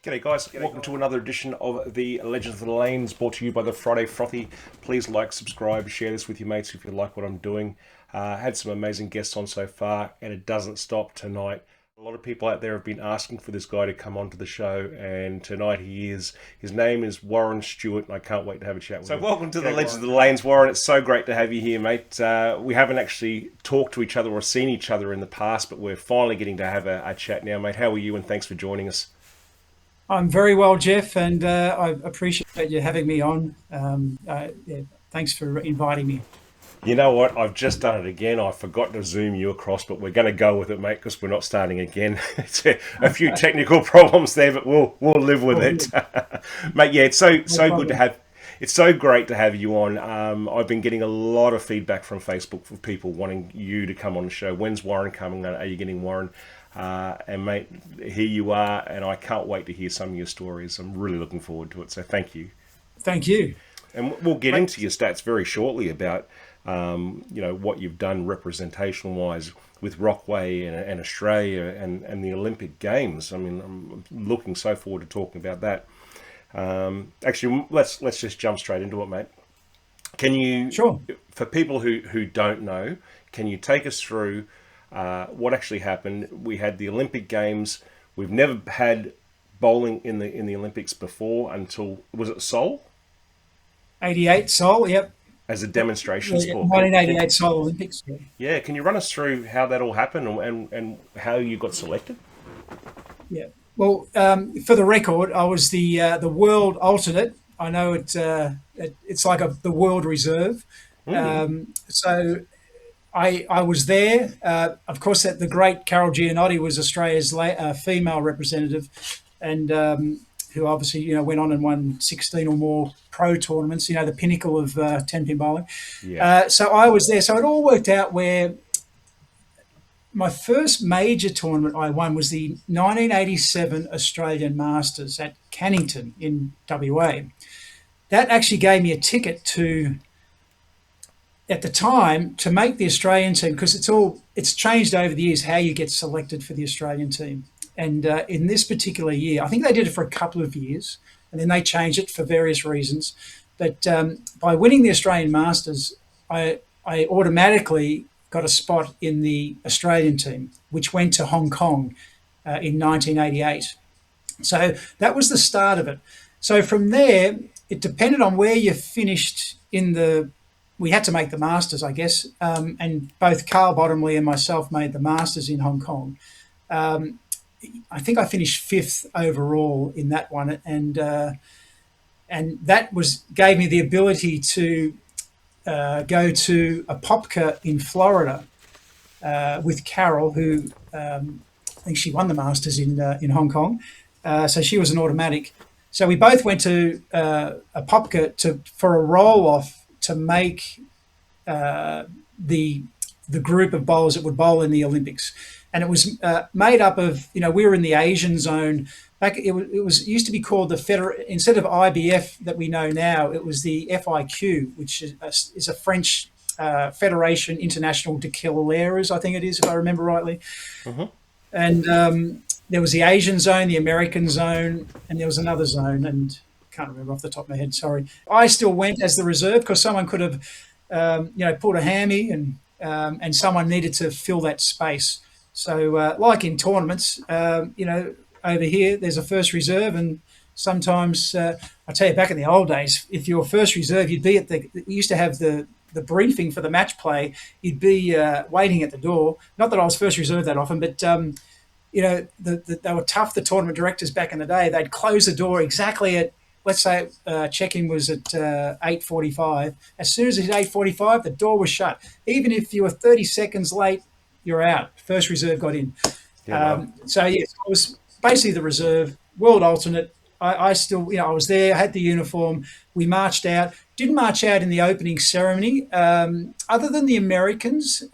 G'day guys, welcome to another edition of the Legends of the Lanes, brought to you by the Friday Frothy. Please like, subscribe, share this with your mates if you like what I'm doing. Had some amazing guests on so far, and it doesn't stop tonight. A lot of people out there have been asking for this guy to come onto the show, and tonight he is. His name is Warren Stewart, and I can't wait to have a chat with him. So welcome to the Legends of the Lanes, Warren. It's so great to have you here, mate. We haven't actually talked to each other or seen each other in the past, but we're finally getting to have a chat now, mate. How are you, and thanks for joining us. I'm very well, Jeff, and I appreciate you having me on. Yeah, thanks for inviting me. You know what? I've just done it again. I forgot to zoom you across, but we're going to go with it, mate, because we're not starting again. It's a few technical problems there, but we'll live with it, mate. Yeah, it's so good to have. It's so great to have you on. I've been getting a lot of feedback from Facebook for people wanting you to come on the show. When's Warren coming? Are you getting Warren? And mate, here you are, and I can't wait to hear some of your stories. I'm really looking forward to it. So thank you. Thank you. And we'll get into your stats very shortly about what you've done representation-wise with Rockaway and Australia and the Olympic Games. I mean, I'm looking so forward to talking about that. Actually, let's just jump straight into it, mate. Can you, Sure. for people who don't know, can you take us through what actually happened? We had the Olympic Games. We've never had bowling in the Olympics before until, was it Seoul? 88 Seoul, yep. As a demonstration sport. 1988 Seoul Olympics. Yeah. Yeah, can you run us through how that all happened and how you got selected? Yeah. Well, for the record, I was the world alternate. I know it's like the world reserve. So I was there. Of course, the great Carol Giannotti was Australia's female representative, and who obviously went on and won 16 or more pro tournaments. The pinnacle of tenpin bowling. Yeah. So I was there. So it all worked out where my first major tournament I won was the 1987 Australian Masters at Cannington in WA. That actually gave me a ticket to, at the time, to make the Australian team, because it's changed over the years how you get selected for the Australian team. And in this particular year, I think they did it for a couple of years, and then they changed it for various reasons. But by winning the Australian Masters, I automatically got a spot in the Australian team, which went to Hong Kong in 1988. So that was the start of it. So from there, it depended on where you finished we had to make the Masters, I guess, and both Carl Bottomley and myself made the Masters in Hong Kong. I think I finished fifth overall in that one, and that gave me the ability to go to a Popka in Florida with Carol, who I think she won the Masters in Hong Kong, so she was an automatic. So we both went to a Popka for a roll off to make the group of bowlers that would bowl in the Olympics. And it was made up of, we were in the Asian zone. Back it used to be called instead of IBF that we know now, it was the FIQ, which is a French Federation International de Killerers, I think it is, if I remember rightly. Mm-hmm. And there was the Asian zone, the American zone, and there was another zone, and I can't remember off the top of my head, sorry. I still went as the reserve because someone could have, pulled a hammy, and someone needed to fill that space. So like in tournaments, over here, there's a first reserve, and sometimes, I tell you, back in the old days, if you were first reserve, you'd be we used to have the briefing for the match play. You'd be waiting at the door. Not that I was first reserve that often, but, they were tough, the tournament directors back in the day. They'd close the door exactly at, let's say check-in was at 8:45. As soon as it's 8:45, the door was shut. Even if you were 30 seconds late, you're out. First reserve got in. Yeah, So, yes, I was basically the reserve, world alternate. I still, I was there, had the uniform. We marched out. Didn't march out in the opening ceremony. Other than the Americans,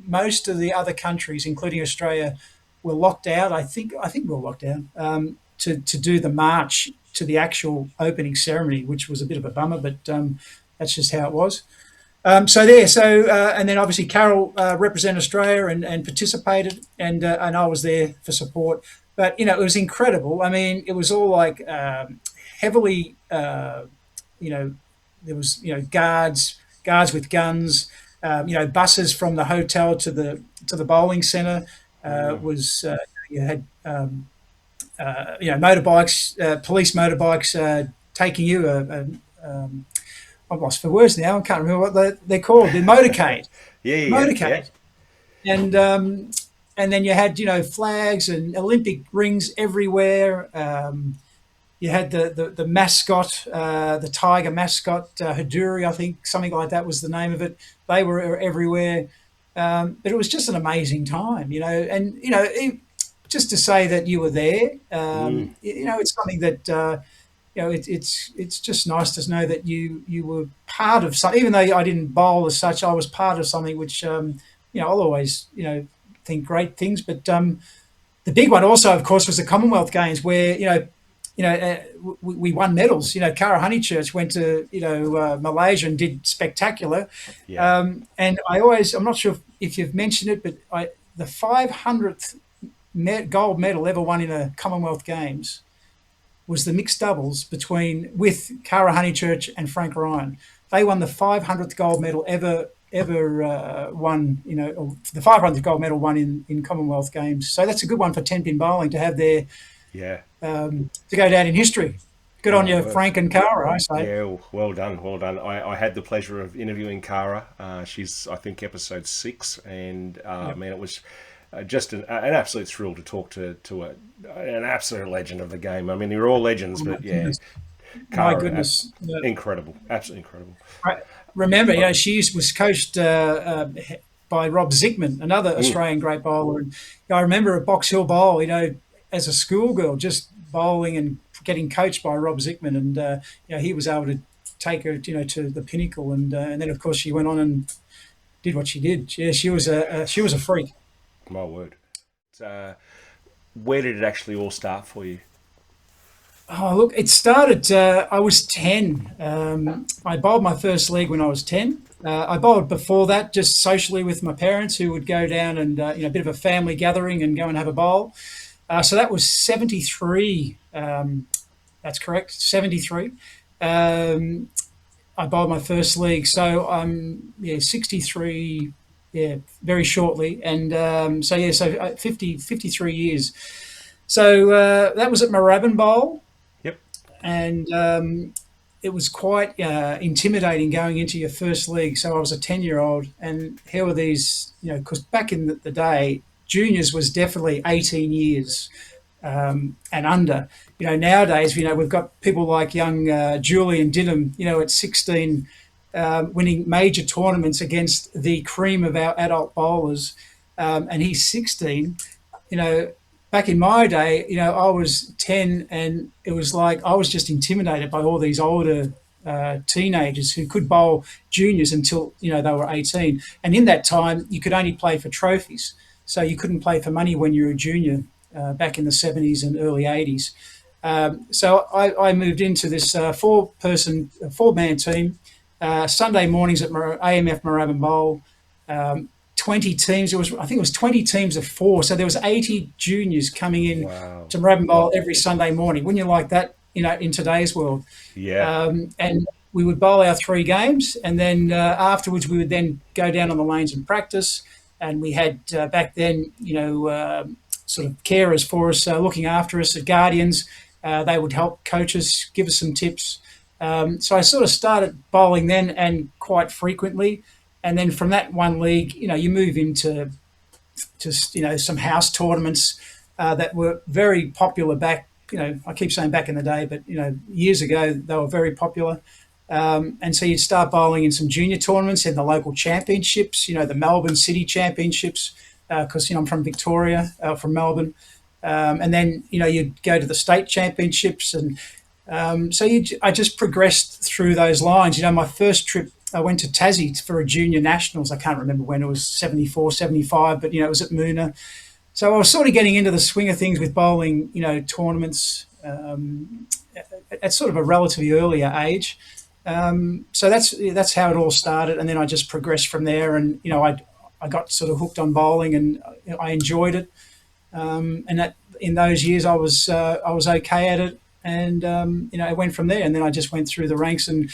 most of the other countries, including Australia, were locked out. I think we were locked out to do the march to the actual opening ceremony, which was a bit of a bummer, but that's just how it was. And then obviously Carol represented Australia and participated, and I was there for support. but it was incredible. I mean, it was all like heavily, you know, there was guards with guns, buses from the hotel to the bowling centre. Was You had motorbikes, police motorbikes taking you. I've lost for words now. I can't remember what they're called. The motorcade, Yeah, yeah, yeah. motorcade, and then you had flags and Olympic rings everywhere. You had the mascot, the tiger mascot, Haduri, I think, something like that was the name of it. They were everywhere. But it was just an amazing time, and just to say that you were there, it's something that it's just nice to know that you were part of something. Even though I didn't bowl as such, I was part of something which I'll always think great things. But the big one also, of course, was the Commonwealth Games, where we won medals. Cara Honeychurch went to Malaysia and did spectacular. Yeah. And I'm not sure if you've mentioned it, but the 500th gold medal ever won in a Commonwealth Games was the mixed doubles with Cara Honeychurch and Frank Ryan. They won the 500th gold medal ever won. The 500th gold medal won in Commonwealth Games. So that's a good one for Tenpin bowling to have there. Yeah. To go down in history. Good on you, Frank and Cara, I say. Yeah, well done, well done. I had the pleasure of interviewing Cara. She's, I think, episode 6, and man, it was just an absolute thrill to talk to an absolute legend of the game. I mean, they're all legends, but yeah, Cara, my goodness, incredible, absolutely incredible. Remember, she was coached by Rob Zickman, another Australian great bowler. And I remember at Box Hill Bowl, as a schoolgirl, just bowling and getting coached by Rob Zickman, and he was able to take her, to the pinnacle, and then of course she went on and did what she did. Yeah, she was a freak. My word. Where did it actually all start for you? Oh, look, it started. I was 10. I bowled my first league when I was 10. I bowled before that, just socially with my parents, who would go down and a bit of a family gathering and go and have a bowl. So that was 73. That's correct, 73. I bowled my first league. So 63, very shortly. And so 53 years. So that was at Moorabbin Bowl. Yep. And it was quite intimidating going into your first league. So I was a 10-year-old, and here were these, because back in the day, juniors was definitely 18 years and under. Nowadays, we've got people like young Julian Dinham, at 16, winning major tournaments against the cream of our adult bowlers, and he's 16. Back in my day, I was 10, and it was like I was just intimidated by all these older teenagers who could bowl juniors until they were 18. And in that time, you could only play for trophies. So you couldn't play for money when you were a junior back in the 70s and early 80s. So I moved into this four-man team, Sunday mornings at AMF Moorabbin Bowl, 20 teams. I think it was 20 teams of 4. So there was 80 juniors coming in to Moorabbin Bowl every Sunday morning. Wouldn't you like that, in today's world? Yeah. And we would bowl our 3 games, and then afterwards we would then go down on the lanes and practice. And we had back then, sort of carers for us, looking after us, guardians. They would help coach us, give us some tips. So I sort of started bowling then, and quite frequently. And then from that one league, you move into some house tournaments that were very popular back. I keep saying back in the day, but years ago they were very popular. And so you'd start bowling in some junior tournaments and the local championships, the Melbourne City Championships, because, I'm from Victoria, from Melbourne. And then, you'd go to the state championships. And so I just progressed through those lines. My first trip, I went to Tassie for a junior nationals. I can't remember when, it was 74, 75, but, it was at Moona. So I was sort of getting into the swing of things with bowling, tournaments at sort of a relatively earlier age. So that's how it all started, and then I just progressed from there. And I got sort of hooked on bowling, and I enjoyed it. And that in those years I was okay at it, and I went from there, and then I just went through the ranks, and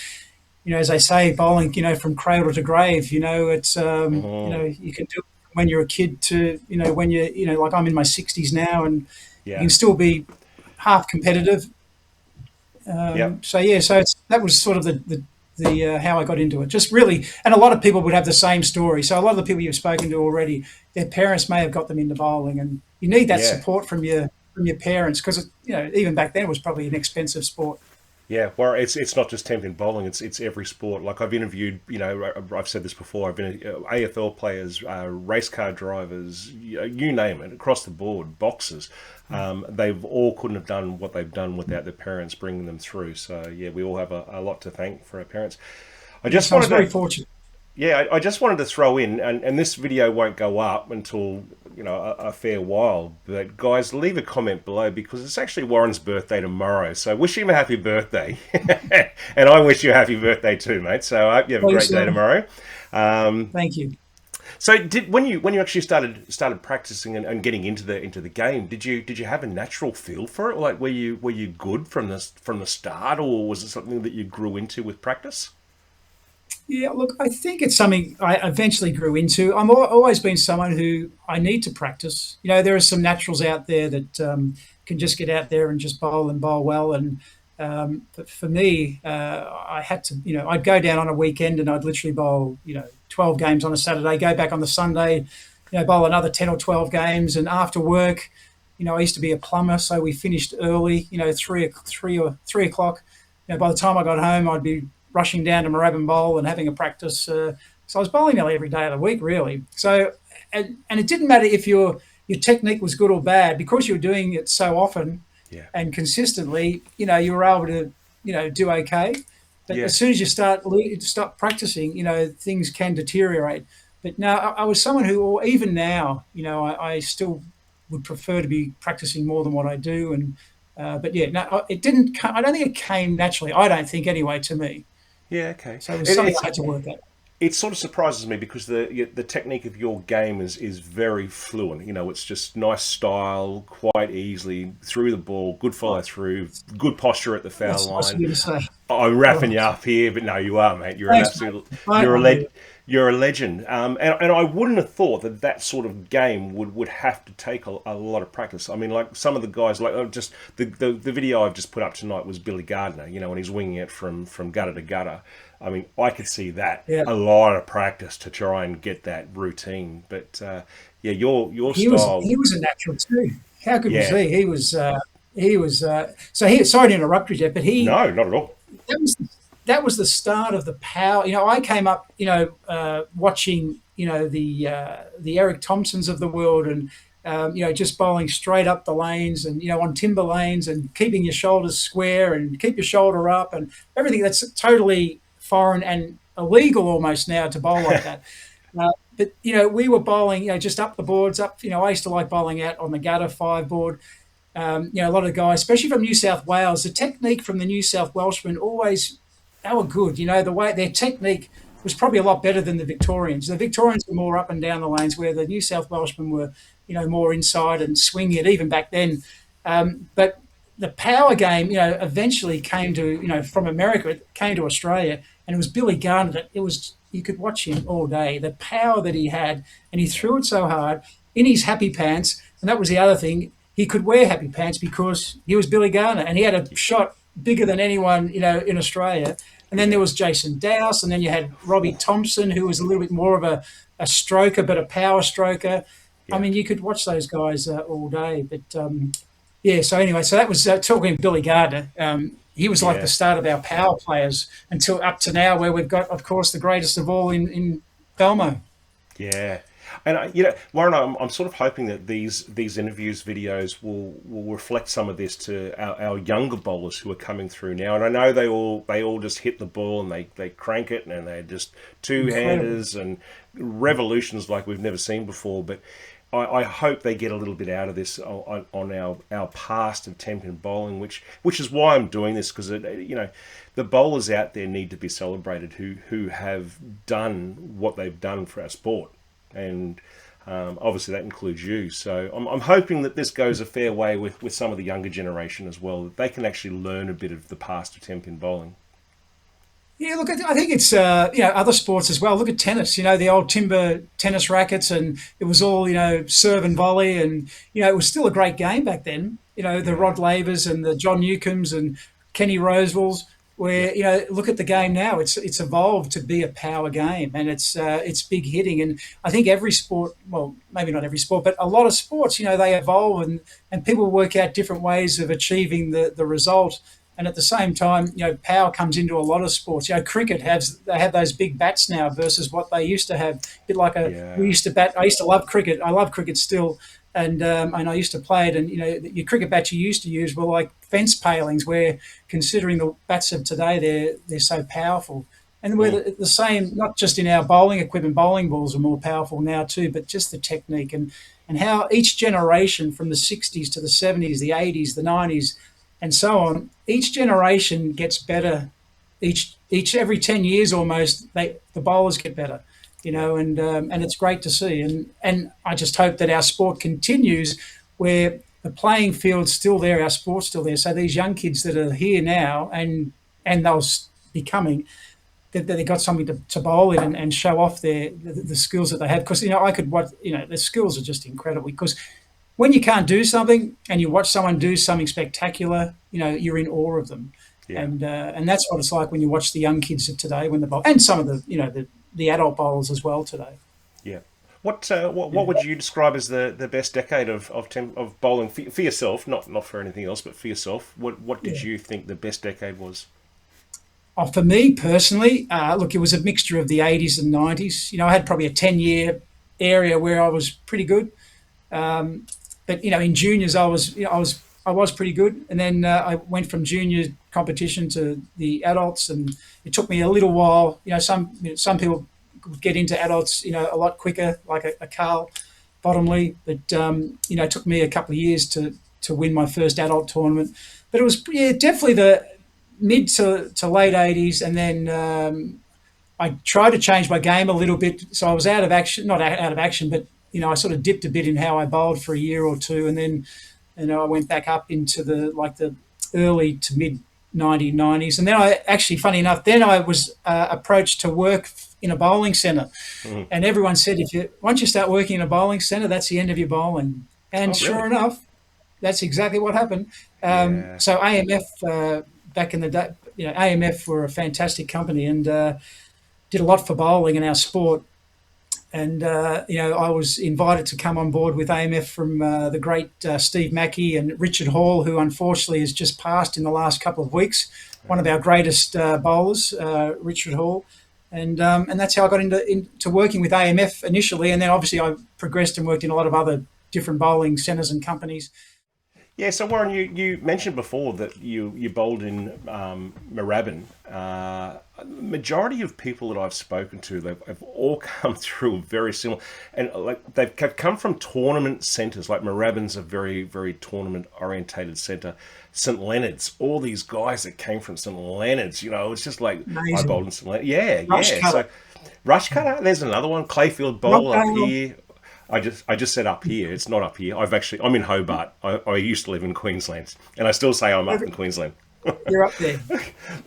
as they say, bowling, from cradle to grave. It's you can do it when you're a kid to when like I'm in my 60s now, and you Yeah. can still be half competitive. Yep. That was sort of the how I got into it. Just really, and a lot of people would have the same story. So a lot of the people you've spoken to already, their parents may have got them into bowling, and you need that Yeah. support from your parents because even back then it was probably an expensive sport. Yeah, well, it's not just Tenpin bowling; it's every sport. Like I've interviewed, I've said this before. I've been AFL players, race car drivers, you name it, across the board, boxers. They've all couldn't have done what they've done without their parents bringing them through. So yeah, we all have a lot to thank for our parents. I just Yes, I was wanted very to fortunate. Yeah, I just wanted to throw in, and this video won't go up until a fair while. But guys, leave a comment below because it's actually Warren's birthday tomorrow. So wish him a happy birthday, and I wish you a happy birthday too, mate. So I hope you have a great Please, day tomorrow. thank you. So when you actually started practicing and getting into the game, did you have a natural feel for it? Like were you good from the start, or was it something that you grew into with practice? Yeah, look, I think it's something I eventually grew into. Always been someone who I need to practice. There are some naturals out there that can just get out there and just bowl and bowl well. And but for me, I had to, I'd go down on a weekend and I'd literally bowl, 12 games on a Saturday, go back on the Sunday, bowl another 10 or 12 games. And after work, I used to be a plumber, so we finished early, 3 o'clock. By the time I got home, I'd be rushing down to Moorabbin Bowl and having a practice. So I was bowling nearly every day of the week, really. So, and it didn't matter if your technique was good or bad because you were doing it so often Yeah, and consistently. You were able to, do okay. But yeah, as soon as you stop practicing, things can deteriorate. But no, I was someone who, even now, I still would prefer to be practicing more than what I do. And but yeah, no, it didn't. I don't think it came naturally. I don't think anyway to me. yeah. Okay. So it was It, something it's I had to work at. it sort of surprises me because the technique of your game is very fluent. It's just nice style, quite easily through the ball, good follow through, good posture at the foul That's nice of line. you to say. I'm Oh, wrapping you up here, but no, you are, mate. You're an thanks, mate. absolute, I you're a know. you're a legend. And I wouldn't have thought that sort of game would have to take a lot of practice. I mean, like some of the guys, like just the video I've just put up tonight was Billy Gardner. And he's winging it from gutter to gutter. I mean, I could see that Yeah, a lot of practice to try and get that routine. But yeah, your he style, was a natural too. How good was yeah, he? He was. So he. Sorry to interrupt you, Jeff, but no, not at all. that was that was the start of the power. I came up, watching, the Eric Thompsons of the world, and just bowling straight up the lanes, and on timber lanes, and keeping your shoulders square, and keep your shoulder up, and everything that's totally foreign and illegal almost now to bowl like that. But we were bowling, just up the boards, up. I used to like bowling out on the gutter five board. A lot of guys, especially from New South Wales, the technique from the New South Welshmen always, they were good. The way their technique was probably a lot better than the Victorians. The Victorians were more up and down the lanes, where the New South Welshmen were, more inside and swinging it even back then. But the power game, eventually came to, from America, it came to Australia, and it was Billy Gardner. It was, you could watch him all day. The power that he had, and he threw it so hard in his happy pants, and that was the other thing. He could wear happy pants because he was Billy Gardner, and he had a shot bigger than anyone, in Australia. And then Yeah, there was Jason Dowse, and then you had Robbie Thompson, who was a little bit more of a stroker, but a power stroker. I yeah, mean, you could watch those guys all day. But yeah, so anyway, so that was talking of Billy Gardner. He was like the yeah. start of our power players until up to now, where we've got, of course, the greatest of all in Belmo. Yeah, and Warren, I'm sort of hoping that these interviews videos will reflect some of this to our younger bowlers who are coming through now. And I know they all just hit the ball and they crank it and they're just two Incredible. handers and revolutions like we've never seen before. But I hope they get a little bit out of this on our past of Tenpin bowling, which is why I'm doing this because the bowlers out there need to be celebrated who have done what they've done for our sport, and Obviously, that includes you. So I'm hoping that this goes a fair way with some of the younger generation as well, that they can actually learn a bit of the past of 10-pin bowling. Yeah, look, I think it's other sports as well. Look at tennis. The old timber tennis rackets, and it was all serve and volley, and it was still a great game back then. The Yeah, Rod Lavers and the John Newcombs and Kenny Rosewalls. yeah, Where look at the game now. It's evolved to be a power game, and it's big hitting. And I think every sport, well, maybe not every sport, but a lot of sports, they evolve, and people work out different ways of achieving the result. And at the same time, power comes into a lot of sports. Cricket they have those big bats now versus what they used to have. A bit like we yeah, used to bat. I used to love cricket. I love cricket still, and I used to play it. And your cricket bats you used to use were like fence palings, where considering the bats of today, they're so powerful. And we're mm, the same, not just in our bowling equipment. Bowling balls are more powerful now too, but just the technique and how each generation from the 60s to the 70s, the 80s, the 90s, and so on. Each generation gets better. Each every 10 years almost, the bowlers get better, yeah, and it's great to see. And I just hope that our sport continues, where the playing field's still there, our sport's still there. So these young kids that are here now, and they'll be coming, that they got something to bowl in, and show off the skills that they have. Because I could watch, the skills are just incredible. Because when you can't do something and you watch someone do something spectacular, you're in awe of them. yeah, And that's what it's like when you watch the young kids of today when they bowl, and some of the adult bowlers as well today. yeah. What would you describe as the best decade of bowling for yourself? Not for anything else, but for yourself. What did Yeah. you think the best decade was? Oh, for me personally, look, it was a mixture of the 80s and 90s. I had probably a 10-year area where I was pretty good. But in juniors, I was pretty good, and then I went from junior competition to the adults, and it took me a little while. Some people get into adults, a lot quicker, like a Carl Bottomley, but it took me a couple of years to win my first adult tournament. But it was definitely the mid to late 80s, and then I tried to change my game a little bit, so I was out of action, not out of action, but I sort of dipped a bit in how I bowled for a year or two, and then I went back up into the early to mid 1990s, and then I actually, funny enough, then I was approached to work in a bowling centre, Mhm. and everyone said once you start working in a bowling centre, that's the end of your bowling, and Oh, sure really? enough, that's exactly what happened. Yeah, So AMF back in the day, AMF were a fantastic company and did a lot for bowling in our sport. And I was invited to come on board with AMF from the great Steve Mackey and Richard Hall, who unfortunately has just passed in the last couple of weeks. One of our greatest bowlers, Richard Hall, and that's how I got into working with AMF initially, and then obviously I progressed and worked in a lot of other different bowling centres and companies. yeah. So Warren, you mentioned before that you bowled in Moorabbin. Majority of people that I've spoken to, they've all come through very similar, and like they've come from tournament centres. Like Moorabbin's a very very tournament orientated centre. St Leonard's, all these guys that came from St Leonard's, it's just like I bowled Amazing. in St Leonard's. Yeah, Rush yeah. cutter, So Rush Cutter, there's another one. Clayfield Bowl up Rockdale. here. I just said up here. It's not up here. I'm in Hobart. I used to live in Queensland, and I still say I'm up in Queensland. You're up there.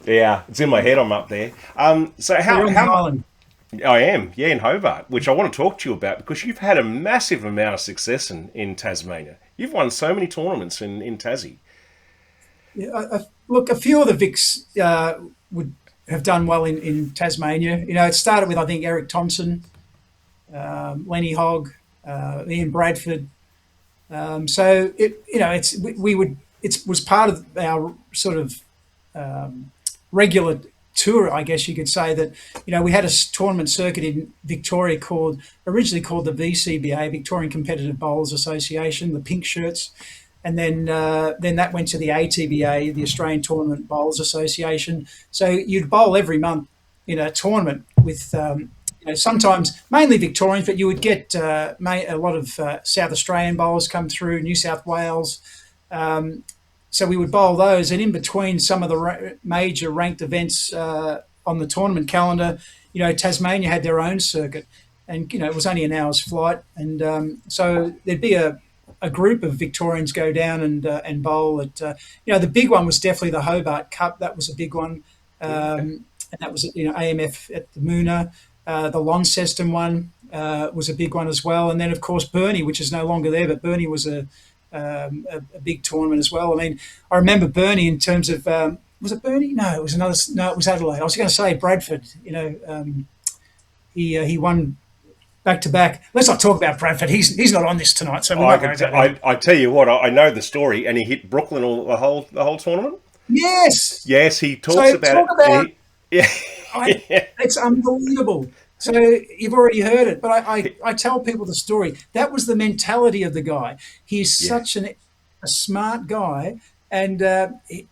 Yeah, it's in my head. I'm up there. So So you're on the how island. I am, yeah, in Hobart, which I want to talk to you about because you've had a massive amount of success in Tasmania. You've won so many tournaments in Tassie. Yeah, look, a few of the Vics would have done well in Tasmania. It started with, I think, Eric Thompson, Lenny Hogg, Ian Bradford. So it was part of our sort of regular tour, I guess you could say, that we had a tournament circuit in Victoria originally called the VCBA, Victorian Competitive Bowlers Association, the pink shirts, and then that went to the ATBA, the Australian Tournament Bowlers Association. So you'd bowl every month in a tournament with. Sometimes mainly Victorians, but you would get a lot of South Australian bowlers come through, New South Wales. So we would bowl those, and in between some of the major ranked events on the tournament calendar, Tasmania had their own circuit, and it was only an hour's flight, and so there'd be a group of Victorians go down and bowl at. The big one was definitely the Hobart Cup. That was a big one, Okay. and that was AMF at the Moona. The Launceston one was a big one as well, and then of course Burnie, which is no longer there, but Burnie was a big tournament as well. I mean, I remember Burnie in terms of was it Burnie? No, it was another. No, it was Adelaide. I was going to say Bradford. He won back to back. Let's not talk about Bradford. He's not on this tonight, so we won't worry about him. I tell you what, I know the story, and he hit Brooklyn the whole tournament. Yes. Yes, he talks So about talk it. about. Yeah. It's unbelievable. So you've already heard it, but I tell people the story. That was the mentality of the guy. He's such a smart guy, and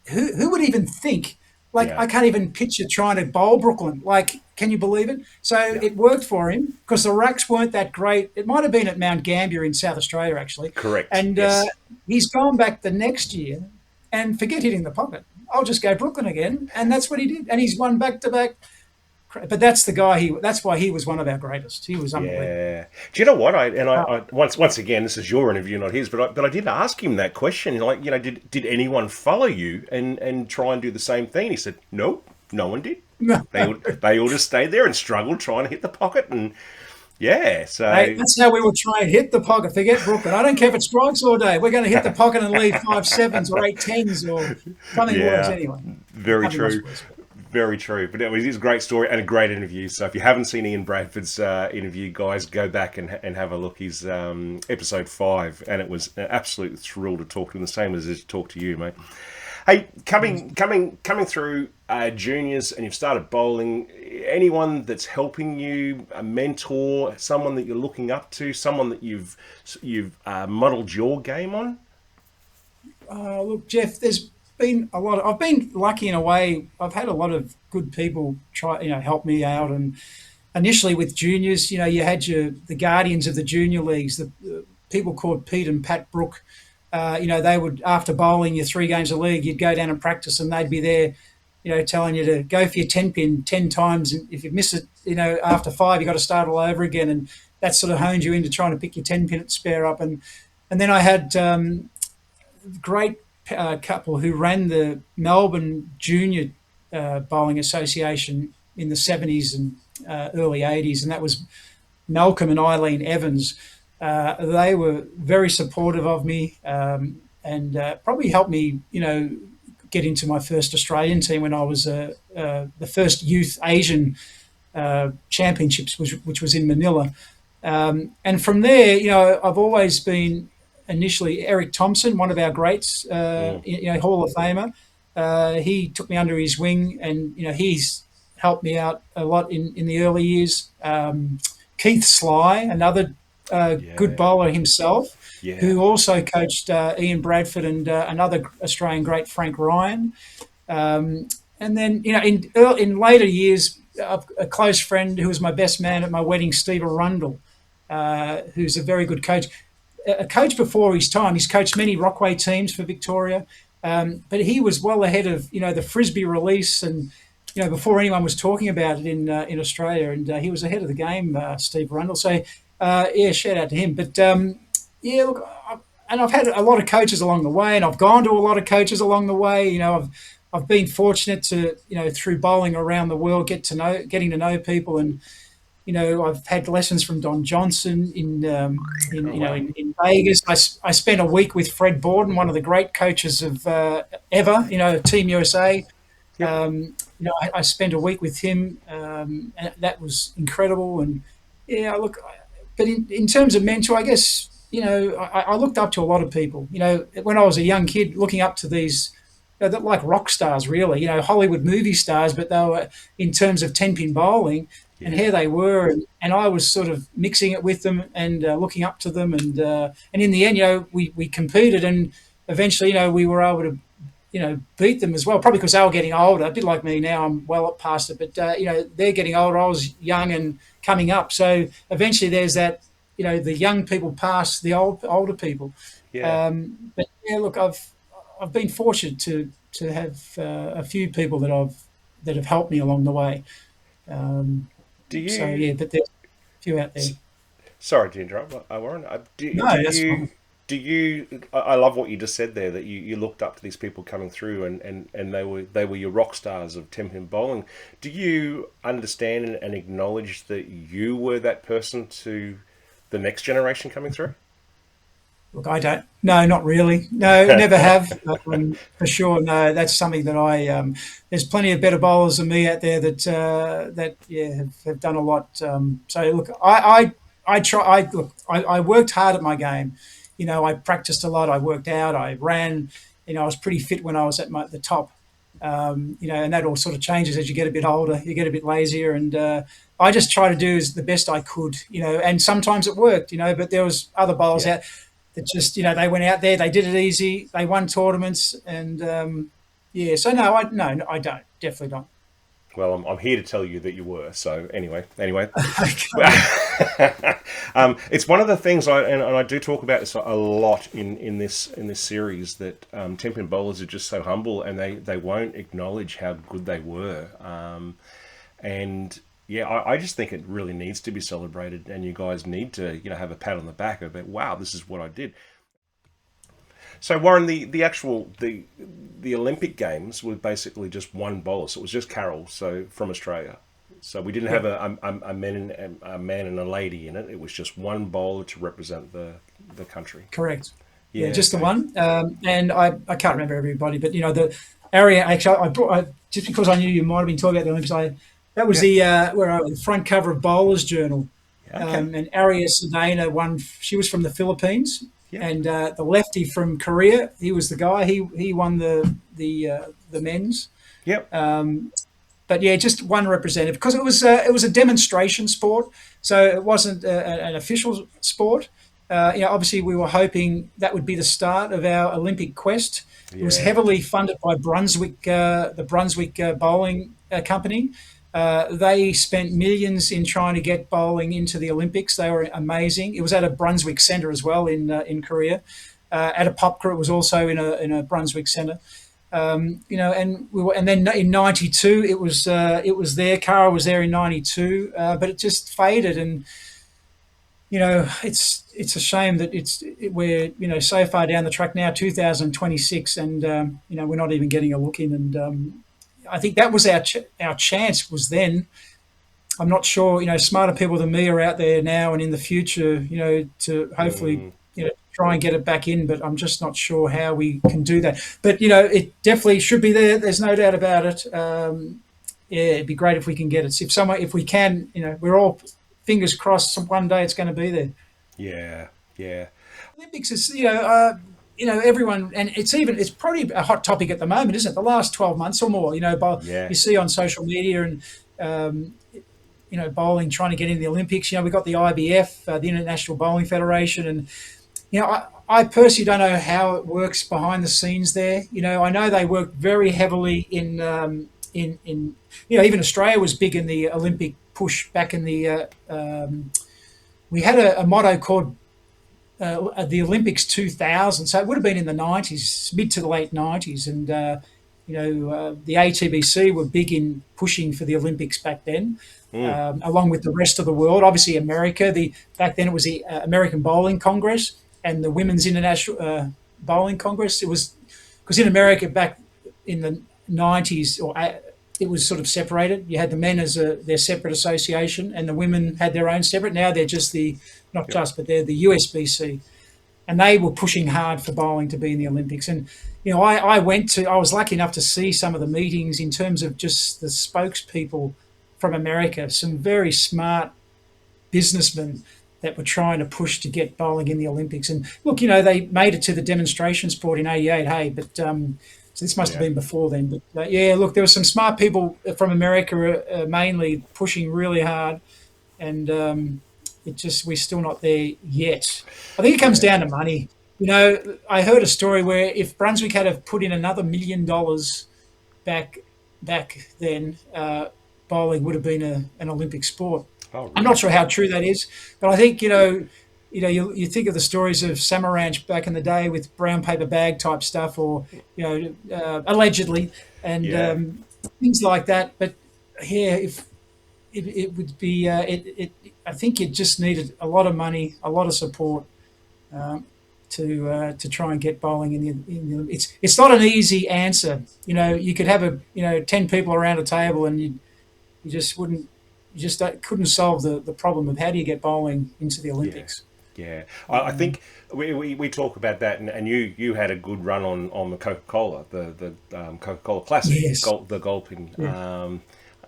who would even think? Like, Yeah. I can't even picture trying to bowl Brooklyn. Like, can you believe it? So it worked for him because the racks weren't that great. It might have been at Mount Gambier in South Australia, actually. Correct. And Yes. he's gone back the next year and forget hitting the pocket. I'll just go Brooklyn again, and that's what he did. And he's won back to back. But that's the guy. That's why he was one of our greatest. He was unbelievable. Yeah. Do you know what? I once again, this is your interview, not his, but I did ask him that question. Like, did anyone follow you and try and do the same thing? He said, no, no one did. They all just stayed there and struggled trying to hit the pocket, and so Hey, that's how we will try and hit the pocket. Forget Brooklyn. I don't care if it strikes all day. We're going to hit the pocket and leave 5 sevens or 8 tens or something worse anyway. Very true. Very true. But it was a great story and a great interview. So if you haven't seen Ian Bradford's interview, guys, go back and have a look. He's episode 5, and it was an absolute thrill to talk to him, the same as to talk to you, mate. Hey, coming through juniors, and you've started bowling. Anyone that's helping you, a mentor, someone that you're looking up to, someone that you've modelled your game on? Look, Jeff, there's been a lot. I've been lucky in a way. I've had a lot of good people try, help me out. And initially with juniors, you had the guardians of the junior leagues, the people called Pete and Pat Brook. They would, after bowling your 3 games of league, you'd go down and practice, and they'd be there, telling you to go for your 10 pin 10 times. And if you miss it, after 5, you got to start all over again. And that sort of honed you into trying to pick your 10 pin at spare up. And then I had great couple who ran the Melbourne Junior Bowling Association in the 70s and early 80s, and that was Malcolm and Eileen Evans. They were very supportive of me and probably helped me, get into my first Australian team when I was the first youth Asian championships, which was in Manila. And from there, I've always been initially Eric Thompson, one of our greats, Hall of Famer. He took me under his wing, and he's helped me out a lot in the early years. Keith Sly, another good bowler himself, who also coached Ian Bradford and another Australian great, Frank Ryan. And then, in later years, a close friend who was my best man at my wedding, Steve Rundle, who's a very good coach. A coach before his time. He's coached many Rockway teams for Victoria, but he was well ahead of the frisbee release and before anyone was talking about it in Australia, and he was ahead of the game, Steve Rundle. So shout out to him. But look, I've had a lot of coaches along the way, and I've gone to a lot of coaches along the way. I've been fortunate to through bowling around the world getting to know people, and I've had lessons from Don Johnson in Vegas. I spent a week with Fred Borden, one of the great coaches of ever, Team USA. Yep. I spent a week with him, and that was incredible. And look, but in terms of mentor, I guess I looked up to a lot of people. When I was a young kid, looking up to these. They're like rock stars, really. Hollywood movie stars, but they were in terms of 10-pin bowling. And here they were, and I was sort of mixing it with them and looking up to them, and in the end, we competed, and eventually, we were able to, beat them as well. Probably because they were getting older, a bit like me now. I'm well up past it, but they're getting older. I was young and coming up, so eventually, there's that, the young people pass the older people. Yeah. But look, I've been fortunate to have a few people that have helped me along the way. Do you? So but few out there. Sorry to interrupt, Warren. No, that's fine. Do you? I love what you just said there. That you looked up to these people coming through, and they were your rock stars of Tenpin bowling. Do you understand and acknowledge that you were that person to the next generation coming through? Look, I don't. No, not really. No, never have. For sure, no. That's something that I. There's plenty of better bowlers than me out there that yeah have done a lot. So look, I try. I worked hard at my game. I practiced a lot. I worked out. I ran. I was pretty fit when I was at the top. And that all sort of changes as you get a bit older. You get a bit lazier, and I just try to do as the best I could. And sometimes it worked. But there was other bowlers Yeah. out that just they went out there, they did it easy, they won tournaments, and yeah. So no, I don't, definitely don't. Well, I'm here to tell you that you were. So anyway, Okay. it's one of the things and I do talk about this a lot in this series that Tenpin bowlers are just so humble and they won't acknowledge how good they were. And yeah, I just think it really needs to be celebrated, and you guys need to have a pat on the back of it. Wow, this is what I did. So Warren, the Olympic Games were basically just one bowler, so it was just Carol, so from Australia. So we didn't have Yep. a man and a lady in it. It was just one bowler to represent the country. Correct. Yeah, Yeah. just the Okay. one. And I can't remember everybody, but the area actually I brought just because I knew you might have been talking about the Olympics. That was Yeah. the front cover of Bowler's Journal. Yeah. Okay. And Arya Sedana won. She was from the Philippines, Yep. and the lefty from Korea. He was the guy. He won the men's. Yep. But yeah, just one representative because it was a demonstration sport, so it wasn't an official sport. Obviously, we were hoping that would be the start of our Olympic quest. It was Yeah. heavily funded by Brunswick, the Brunswick bowling company. They spent millions in trying to get bowling into the Olympics. They were amazing. It was at a Brunswick centre as well in Korea. At a Popker, it was also in a Brunswick centre. And then in '92 it was there. Cara was there in '92, but it just faded, and it's a shame that we're so far down the track now, 2026, and we're not even getting a look in. And I think that was our chance was then. I'm not sure, smarter people than me are out there now and in the future, to hopefully, Mm, try and get it back in, but I'm just not sure how we can do that. But, it definitely should be there. There's no doubt about it. Yeah, it'd be great if we can get it. If we can, we're all fingers crossed one day it's going to be there. yeah. Yeah. Olympics is, everyone, and it's probably a hot topic at the moment, isn't it? The last 12 months or more, but Yeah. you see on social media and, bowling trying to get into the Olympics. We've got the IBF, the International Bowling Federation, and I personally don't know how it works behind the scenes there. I know they work very heavily in even Australia was big in the Olympic push back in the. We had a motto called the Olympics 2000, so it would have been in the 90s, mid to the late 90s, and the ATBC were big in pushing for the Olympics back then, Mm, along with the rest of the world. Obviously, America. Back then it was the American Bowling Congress and the Women's International Bowling Congress. It was because in America back in the 90s it was sort of separated. You had the men as their separate association, and the women had their own separate. Now they're just not yep. just, but they're the USBC, and they were pushing hard for bowling to be in the Olympics. And I was lucky enough to see some of the meetings in terms of just the spokespeople from America, some very smart businessmen that were trying to push to get bowling in the Olympics. And look, they made it to the demonstration sport in '88. Hey, but so this must have Yeah. been before then. But yeah, look, there were some smart people from America mainly pushing really hard, and we're still not there yet. I think it comes Yeah. down to money. I heard a story where if Brunswick had have put in another $1 million back back then, bowling would have been an Olympic sport. Oh, I'm not really? sure how true that is, but I think you think of the stories of Samaranch back in the day with brown paper bag type stuff, or allegedly, and Yeah. things like that. But yeah, if it would be, I think you just needed a lot of money, a lot of support to try and get bowling in the. It's not an easy answer. You could have 10 people around a table, and you just wouldn't you just couldn't solve the problem of how do you get bowling into the Yeah. Olympics. Yeah, I think we talk about that, and you had a good run on the Coca-Cola, the Coca-Cola Classic, Yes. the Gulping. Yeah.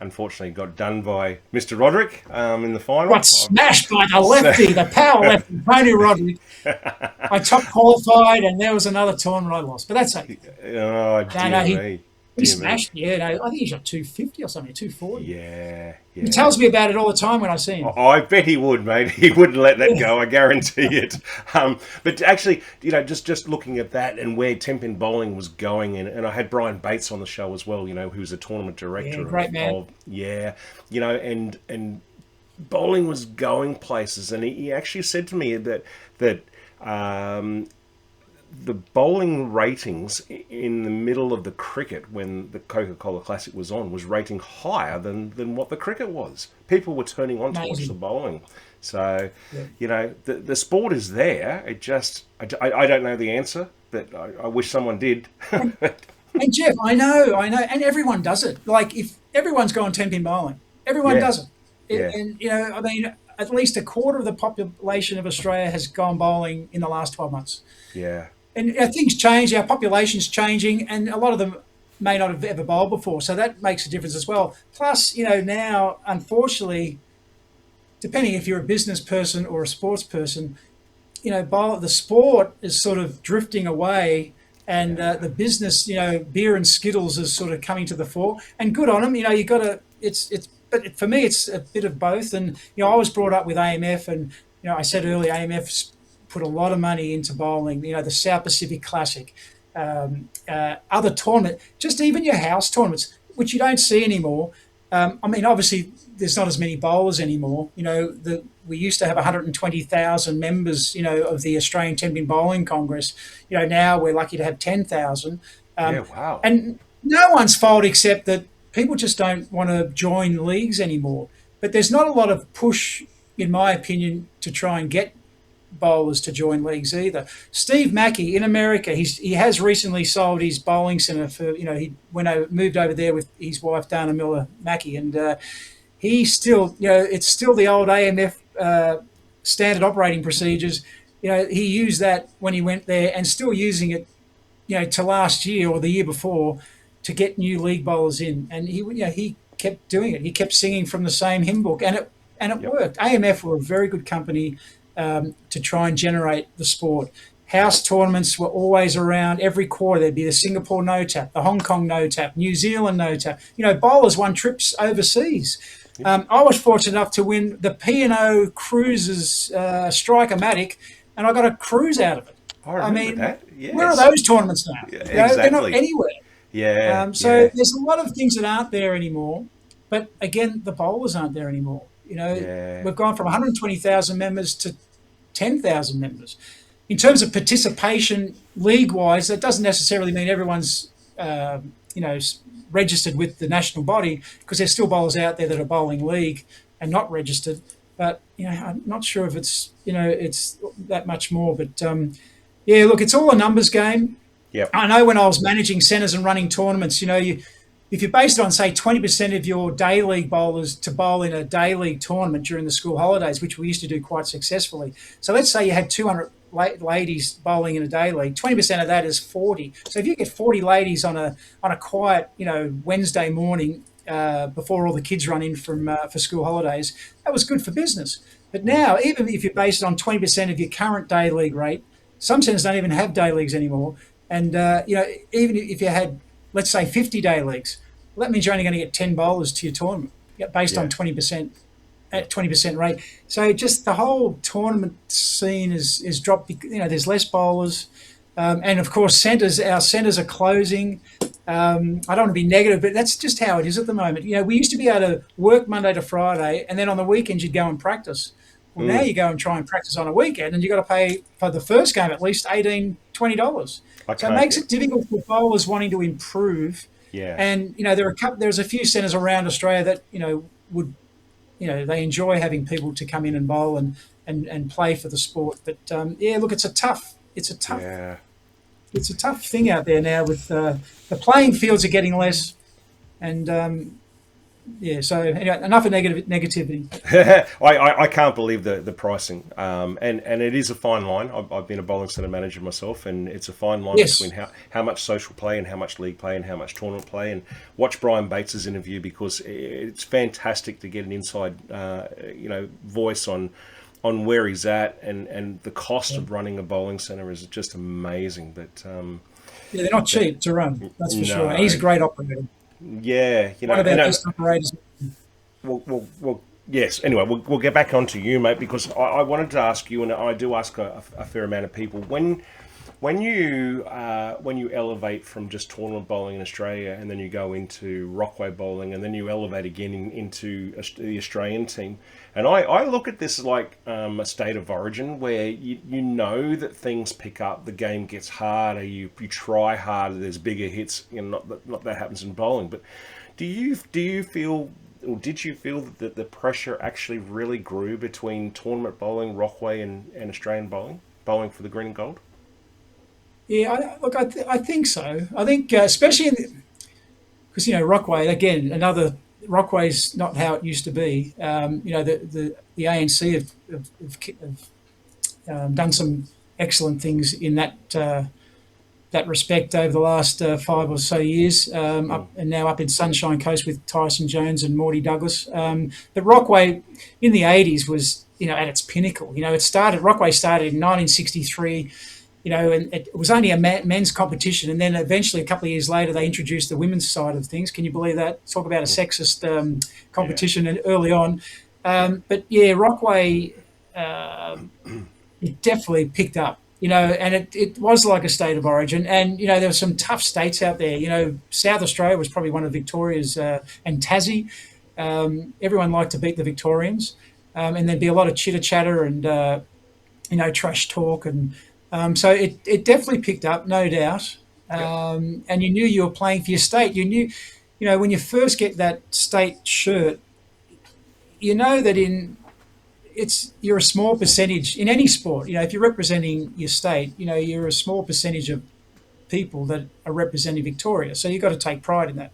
Unfortunately, got done by Mr. Roderick in the final. Got smashed by the lefty, the power lefty, Tony Roderick. I top qualified, and there was another tournament I lost, but that's okay. Oh, dear me. He Dear me. smashed. Yeah, no, I think he's got 250 or something, 240. Yeah, He yeah. tells me about it all the time when I see him. I bet he would, mate. He wouldn't let that go. I guarantee it. But actually, just looking at that and where Tenpin bowling was going, and I had Brian Bates on the show as well. Who was a tournament director. Yeah, great man. And bowling was going places, and he actually said to me that the bowling ratings in the middle of the cricket when the Coca-Cola Classic was on was rating higher than what the cricket was. People were turning on to watch the bowling. So, the sport is there. It just, I don't know the answer, but I wish someone did. And Jeff, I know, and everyone does it. Like if everyone's gone 10-pin bowling, everyone does it. And I mean, at least a quarter of the population of Australia has gone bowling in the last 12 months. Yeah. And things change, our population's changing, and a lot of them may not have ever bowled before, so that makes a difference as well. Plus, now, unfortunately, depending if you're a business person or a sports person, the sport is sort of drifting away, and the business, beer and Skittles is sort of coming to the fore. And good on them, you got to. But for me, it's a bit of both. And I was brought up with AMF, and I said earlier, AMF's put a lot of money into bowling, the South Pacific Classic, other tournament, just even your house tournaments, which you don't see anymore. I mean, obviously, there's not as many bowlers anymore. We used to have 120,000 members, of the Australian Tenpin Bowling Congress. Now we're lucky to have 10,000. Wow. And no one's fault except that people just don't want to join leagues anymore. But there's not a lot of push, in my opinion, to try and get bowlers to join leagues either. Steve Mackey in America, he has recently sold his bowling centre for, he moved over there with his wife Dana Miller Mackey, and he still, it's still the old AMF standard operating procedures. He used that when he went there and still using it, to last year or the year before to get new league bowlers in, and he kept doing it. He kept singing from the same hymn book, and it worked. AMF were a very good company to try and generate the sport. House tournaments were always around. Every quarter there'd be the Singapore no tap, the Hong Kong no tap, New Zealand no tap. Bowlers won trips overseas. I was fortunate enough to win the P&O Cruises Striker-Matic, and I got a cruise out of it. I remember that. Yes. Where are those tournaments now? Yeah, exactly. They're not anywhere. Yeah. There's a lot of things that aren't there anymore. But again, the bowlers aren't there anymore. We've gone from 120,000 members to 10,000 members. In terms of participation league-wise, that doesn't necessarily mean everyone's, registered with the national body, because there's still bowlers out there that are bowling league and not registered. But, I'm not sure if it's, it's that much more. But, look, it's all a numbers game. Yep. I know when I was managing centres and running tournaments, if you base it on, say, 20% of your day league bowlers to bowl in a day league tournament during the school holidays, which we used to do quite successfully. So let's say you had 200 ladies bowling in a day league. 20% of that is 40. So if you get 40 ladies on a quiet, Wednesday morning before all the kids run in for school holidays, that was good for business. But now, even if you base it on 20% of your current day league rate, some centres don't even have day leagues anymore. And, even if you had, let's say, 50 day leagues, well, that means you're only going to get 10 bowlers to your tournament based on 20% at 20% rate. So just the whole tournament scene is dropped. There's less bowlers. And, of course, our centres are closing. I don't want to be negative, but that's just how it is at the moment. We used to be able to work Monday to Friday, and then on the weekends you'd go and practice. Well, now you go and try and practice on a weekend, and you've got to pay for the first game at least $18, $20. So it makes it difficult for bowlers wanting to improve. Yeah. And there's a few centres around Australia that would they enjoy having people to come in and bowl and play for the sport. But yeah, look, Yeah. it's a tough thing out there now with the playing fields are getting less, and yeah. So anyway, enough of negativity. I can't believe the pricing, and it is a fine line. I've been a bowling centre manager myself, and it's a fine line between Yes. how much social play and how much league play and how much tournament play. And watch Brian Bates's interview, because it's fantastic to get an inside voice on where he's at, and the cost Yeah. of running a bowling centre is just amazing. Yeah, they're not But cheap to run, that's for sure. And he's no, a great operator, yeah, one of our best operators. well, yes. Anyway, we'll get back onto you, mate, because I wanted to ask you, and I do ask a fair amount of people, when you elevate from just tournament bowling in Australia, and then you go into Rockway bowling, and then you elevate again into the Australian team, and I look at this like a state of origin where you know that things pick up, the game gets harder, you try harder, there's bigger hits. Not that happens in bowling, but do you feel, or did you feel that the pressure actually really grew between tournament bowling, Rockway, and Australian bowling for the green and gold? Yeah, I think so. I think especially because Rockway again, another Rockway's not how it used to be. The ANC have done some excellent things in that respect over the last 5 or so years, Mm. and now up in Sunshine Coast with Tyson Jones and Morty Douglas. But Rockway in the 80s was at its pinnacle. Rockway started in 1963. And it was only a men's competition, and then eventually, a couple of years later, they introduced the women's side of things. Can you believe that? Talk about a sexist Yeah. competition early on. But yeah, Rockway, it definitely picked up. And it was like a state of origin. And there were some tough states out there. South Australia was probably one of Victoria's, and Tassie. Everyone liked to beat the Victorians, and there'd be a lot of chitter chatter and trash talk, and so it definitely picked up, no doubt. Yep. And you knew you were playing for your state. You knew, when you first get that state shirt, that you're a small percentage in any sport. If you're representing your state, you're a small percentage of people that are representing Victoria. So you've got to take pride in that.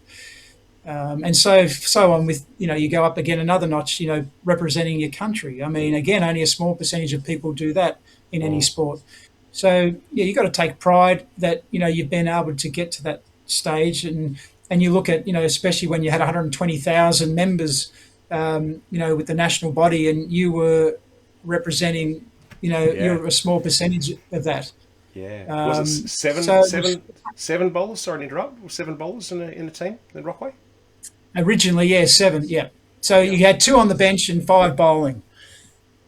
And so on with, you go up again another notch, representing your country. I mean, again, only a small percentage of people do that in any Mm. sport. So yeah, you got to take pride that you've been able to get to that stage, and you look at especially when you had 120,000 members, with the national body, and you were representing, Yeah. you're a small percentage of that. Yeah. Was it Um, so it was seven bowlers? Sorry to interrupt. Was seven bowlers in a team in Rockway? originally, yeah, seven, yeah. So Yeah. you had two on the bench and five bowling.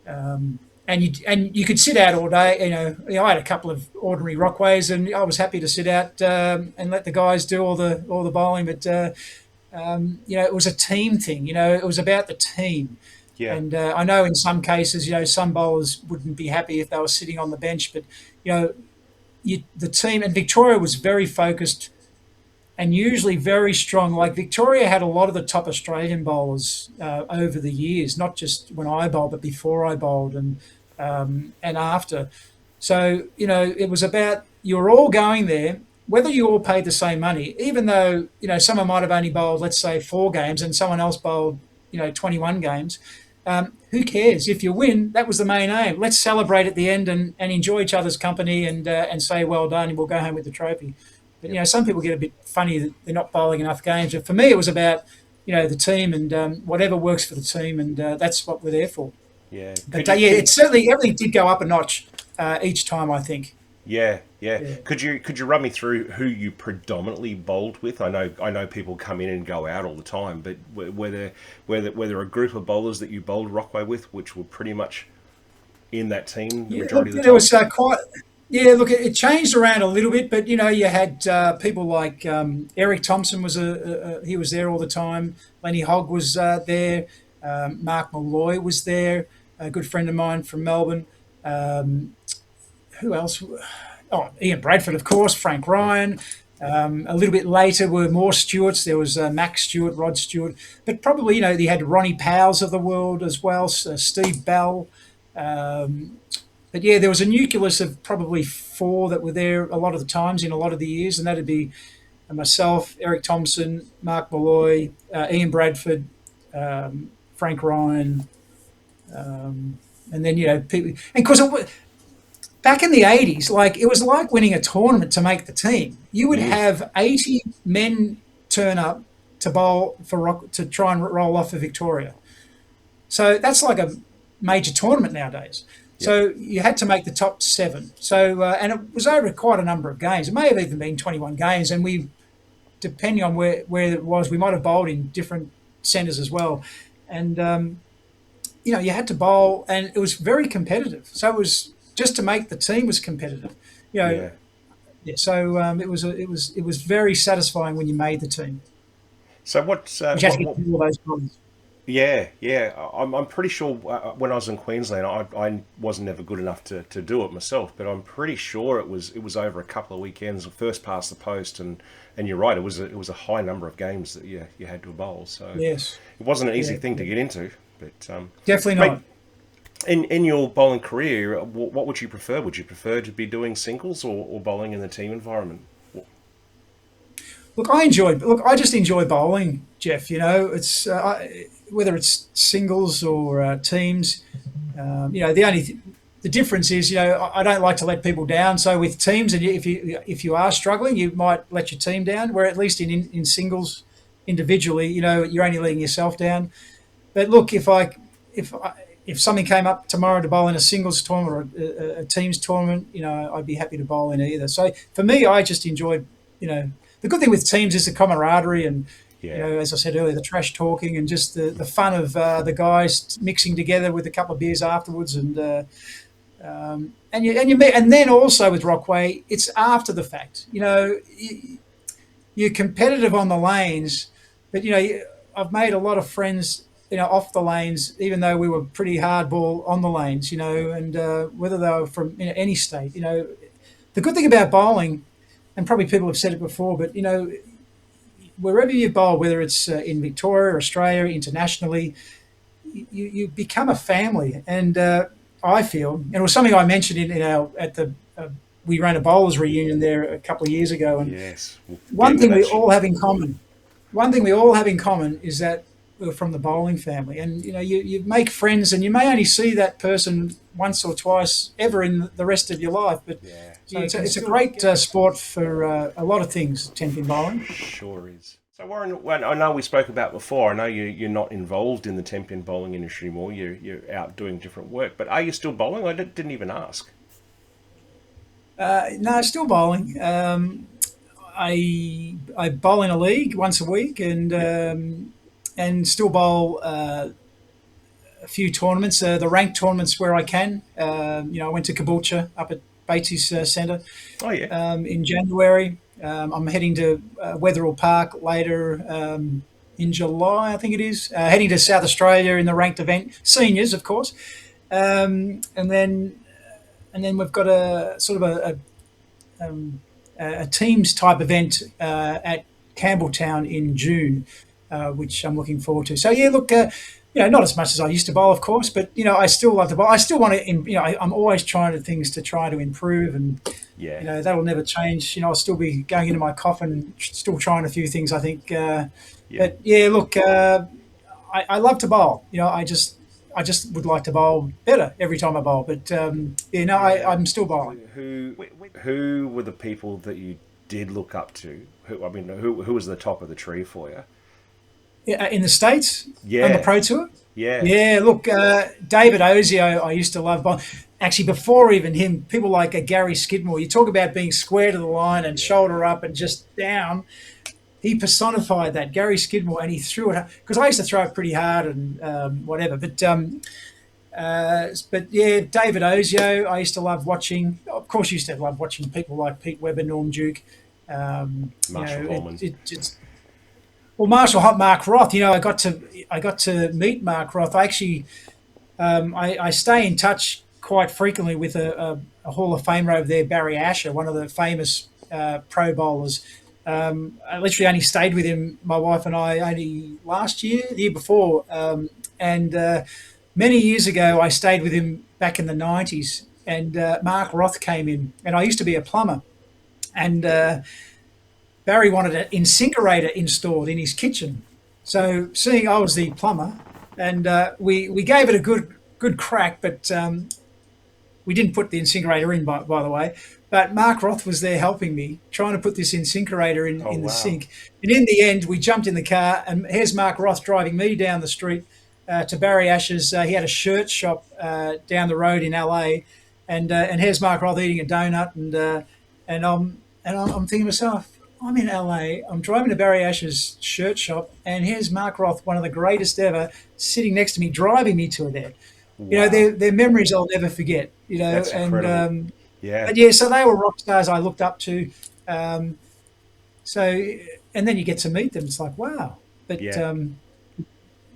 And you could sit out all day. I had a couple of ordinary Rockways, and I was happy to sit out and let the guys do all the bowling. But it was a team thing. It was about the team. Yeah. And I know in some cases, some bowlers wouldn't be happy if they were sitting on the bench. But the team, and Victoria was very focused and usually very strong. Like Victoria had a lot of the top Australian bowlers over the years, not just when I bowled, but before I bowled and after. So it was about you were all going there, whether you all paid the same money, even though someone might have only bowled, let's say, 4 games, and someone else bowled 21 games. Who cares if you win? That was the main aim. Let's celebrate at the end and enjoy each other's company and say well done, and we'll go home with the trophy. But some people get a bit funny that they're not bowling enough games. But for me, it was about the team and whatever works for the team, and that's what we're there for. Yeah. But yeah, it certainly everything did go up a notch each time, I think. Yeah, yeah. Yeah. Could you run me through who you predominantly bowled with? I know people come in and go out all the time, but were there a group of bowlers that you bowled Rockway with, which were pretty much in that team the Yeah, majority look, of the there time? was quite. Yeah, look, it changed around a little bit, but you had people like Eric Thompson he was there all the time. Lenny Hogg was there. Mark Malloy was there, a good friend of mine from Melbourne. Who else? Oh, Ian Bradford, of course. Frank Ryan. A little bit later were more Stewarts. There was Max Stewart, Rod Stewart, but probably they had Ronnie Powers of the world as well, Steve Bell. But yeah, there was a nucleus of probably four that were there a lot of the times in a lot of the years, and that'd be myself, Eric Thompson, Mark Malloy, Ian Bradford, Frank Ryan, and then people. And because back in the 80s, like it was like winning a tournament to make the team. You would have 80 men turn up to bowl to try and roll off for Victoria. So that's like a major tournament nowadays. Yep. So you had to make the top 7. So and it was over quite a number of games. It may have even been 21 games, and we, depending on where it was, we might have bowled in different centres as well. And you had to bowl, and it was very competitive. So it was just to make the team was competitive. So it was very satisfying when you made the team. So what's you had to get all those problems. Yeah. I'm pretty sure when I was in Queensland, I wasn't ever good enough to do it myself, but I'm pretty sure it was over a couple of weekends, first past the post, and you're right, it was a high number of games that you had to bowl. So yes, it wasn't an easy thing to get into, but definitely not. In your bowling career, what would you prefer? Would you prefer to be doing singles or bowling in the team environment? Look, I just enjoy bowling, Jeff. It's whether it's singles or teams. The difference is, I don't like to let people down. So with teams, and if you are struggling, you might let your team down. Where at least in singles, individually, you're only letting yourself down. But look, if something came up tomorrow to bowl in a singles tournament or a teams tournament, I'd be happy to bowl in either. So for me, I just enjoyed, the good thing with teams is the camaraderie and, as I said earlier, the trash talking and just the fun of the guys mixing together with a couple of beers afterwards. And then also with Rockaway, it's after the fact. You're competitive on the lanes, but, I've made a lot of friends off the lanes, even though we were pretty hardball on the lanes, and whether they were from any state, the good thing about bowling, and probably people have said it before, but, wherever you bowl, whether it's in Victoria, Australia, internationally, you become a family. And I feel, and it was something I mentioned we ran a bowlers reunion there a couple of years ago. And one thing we all have in common is that we're from the bowling family, and you make friends, and you may only see that person once or twice ever in the rest of your life. But so it's a great sport for a lot of things. Tenpin bowling sure is. So Warren, I know we spoke about before. I know you're not involved in the Tenpin bowling industry anymore. You're out doing different work. But are you still bowling? I didn't even ask. No, still bowling. I bowl in a league once a week, and still bowl a few tournaments, the ranked tournaments where I can. I went to Caboolture up at Bates's Centre in January. I'm heading to Wetherill Park later in July, I think it is. Heading to South Australia in the ranked event, seniors, of course. And then we've got a sort of a teams type event at Campbelltown in June, which I'm looking forward to. So yeah, look, not as much as I used to bowl, of course, but I still love to bowl. I still want to, I'm always trying to try to improve, and that'll never change. I'll still be going into my coffin, still trying a few things, I think. But yeah, look, I love to bowl. I just would like to bowl better every time I bowl. But I'm still bowling. Who were the people that you did look up to? Who was the top of the tree for you? In the States? Yeah. On the Pro Tour? Yeah. Yeah, look, David Ozio, I used to love. Actually, before even him, people like Gary Skidmore, you talk about being square to the line and shoulder up and just down. He personified that, Gary Skidmore, and he threw it, because I used to throw it pretty hard and whatever. But yeah, David Ozio, I used to love watching. Of course, you used to love watching people like Pete Webber, Norm Duke. Marshall Holman. Well, Mark Roth. I got to meet Mark Roth. I actually, I stay in touch quite frequently with a Hall of Famer over there, Barry Asher, one of the famous pro bowlers. I literally only stayed with him, my wife and I, only last year, the year before. And many years ago, I stayed with him back in the 90s. And Mark Roth came in, and I used to be a plumber. And Barry wanted an incinerator installed in his kitchen. So, seeing I was the plumber, and we gave it a good crack, but we didn't put the incinerator in, by the way. But Mark Roth was there helping me, trying to put this incinerator Oh, in the wow. sink. And in the end, we jumped in the car, and here's Mark Roth driving me down the street to Barry Ash's. He had a shirt shop down the road in LA, and here's Mark Roth eating a donut, and I'm thinking to myself, I'm in LA, I'm driving to Barry Ash's shirt shop, and here's Mark Roth, one of the greatest ever, sitting next to me, driving me to there. Wow. They're memories I'll never forget. That's And incredible. Yeah. but yeah, so they were rock stars I looked up to. Um, so and then you get to meet them. It's like wow. But Yeah.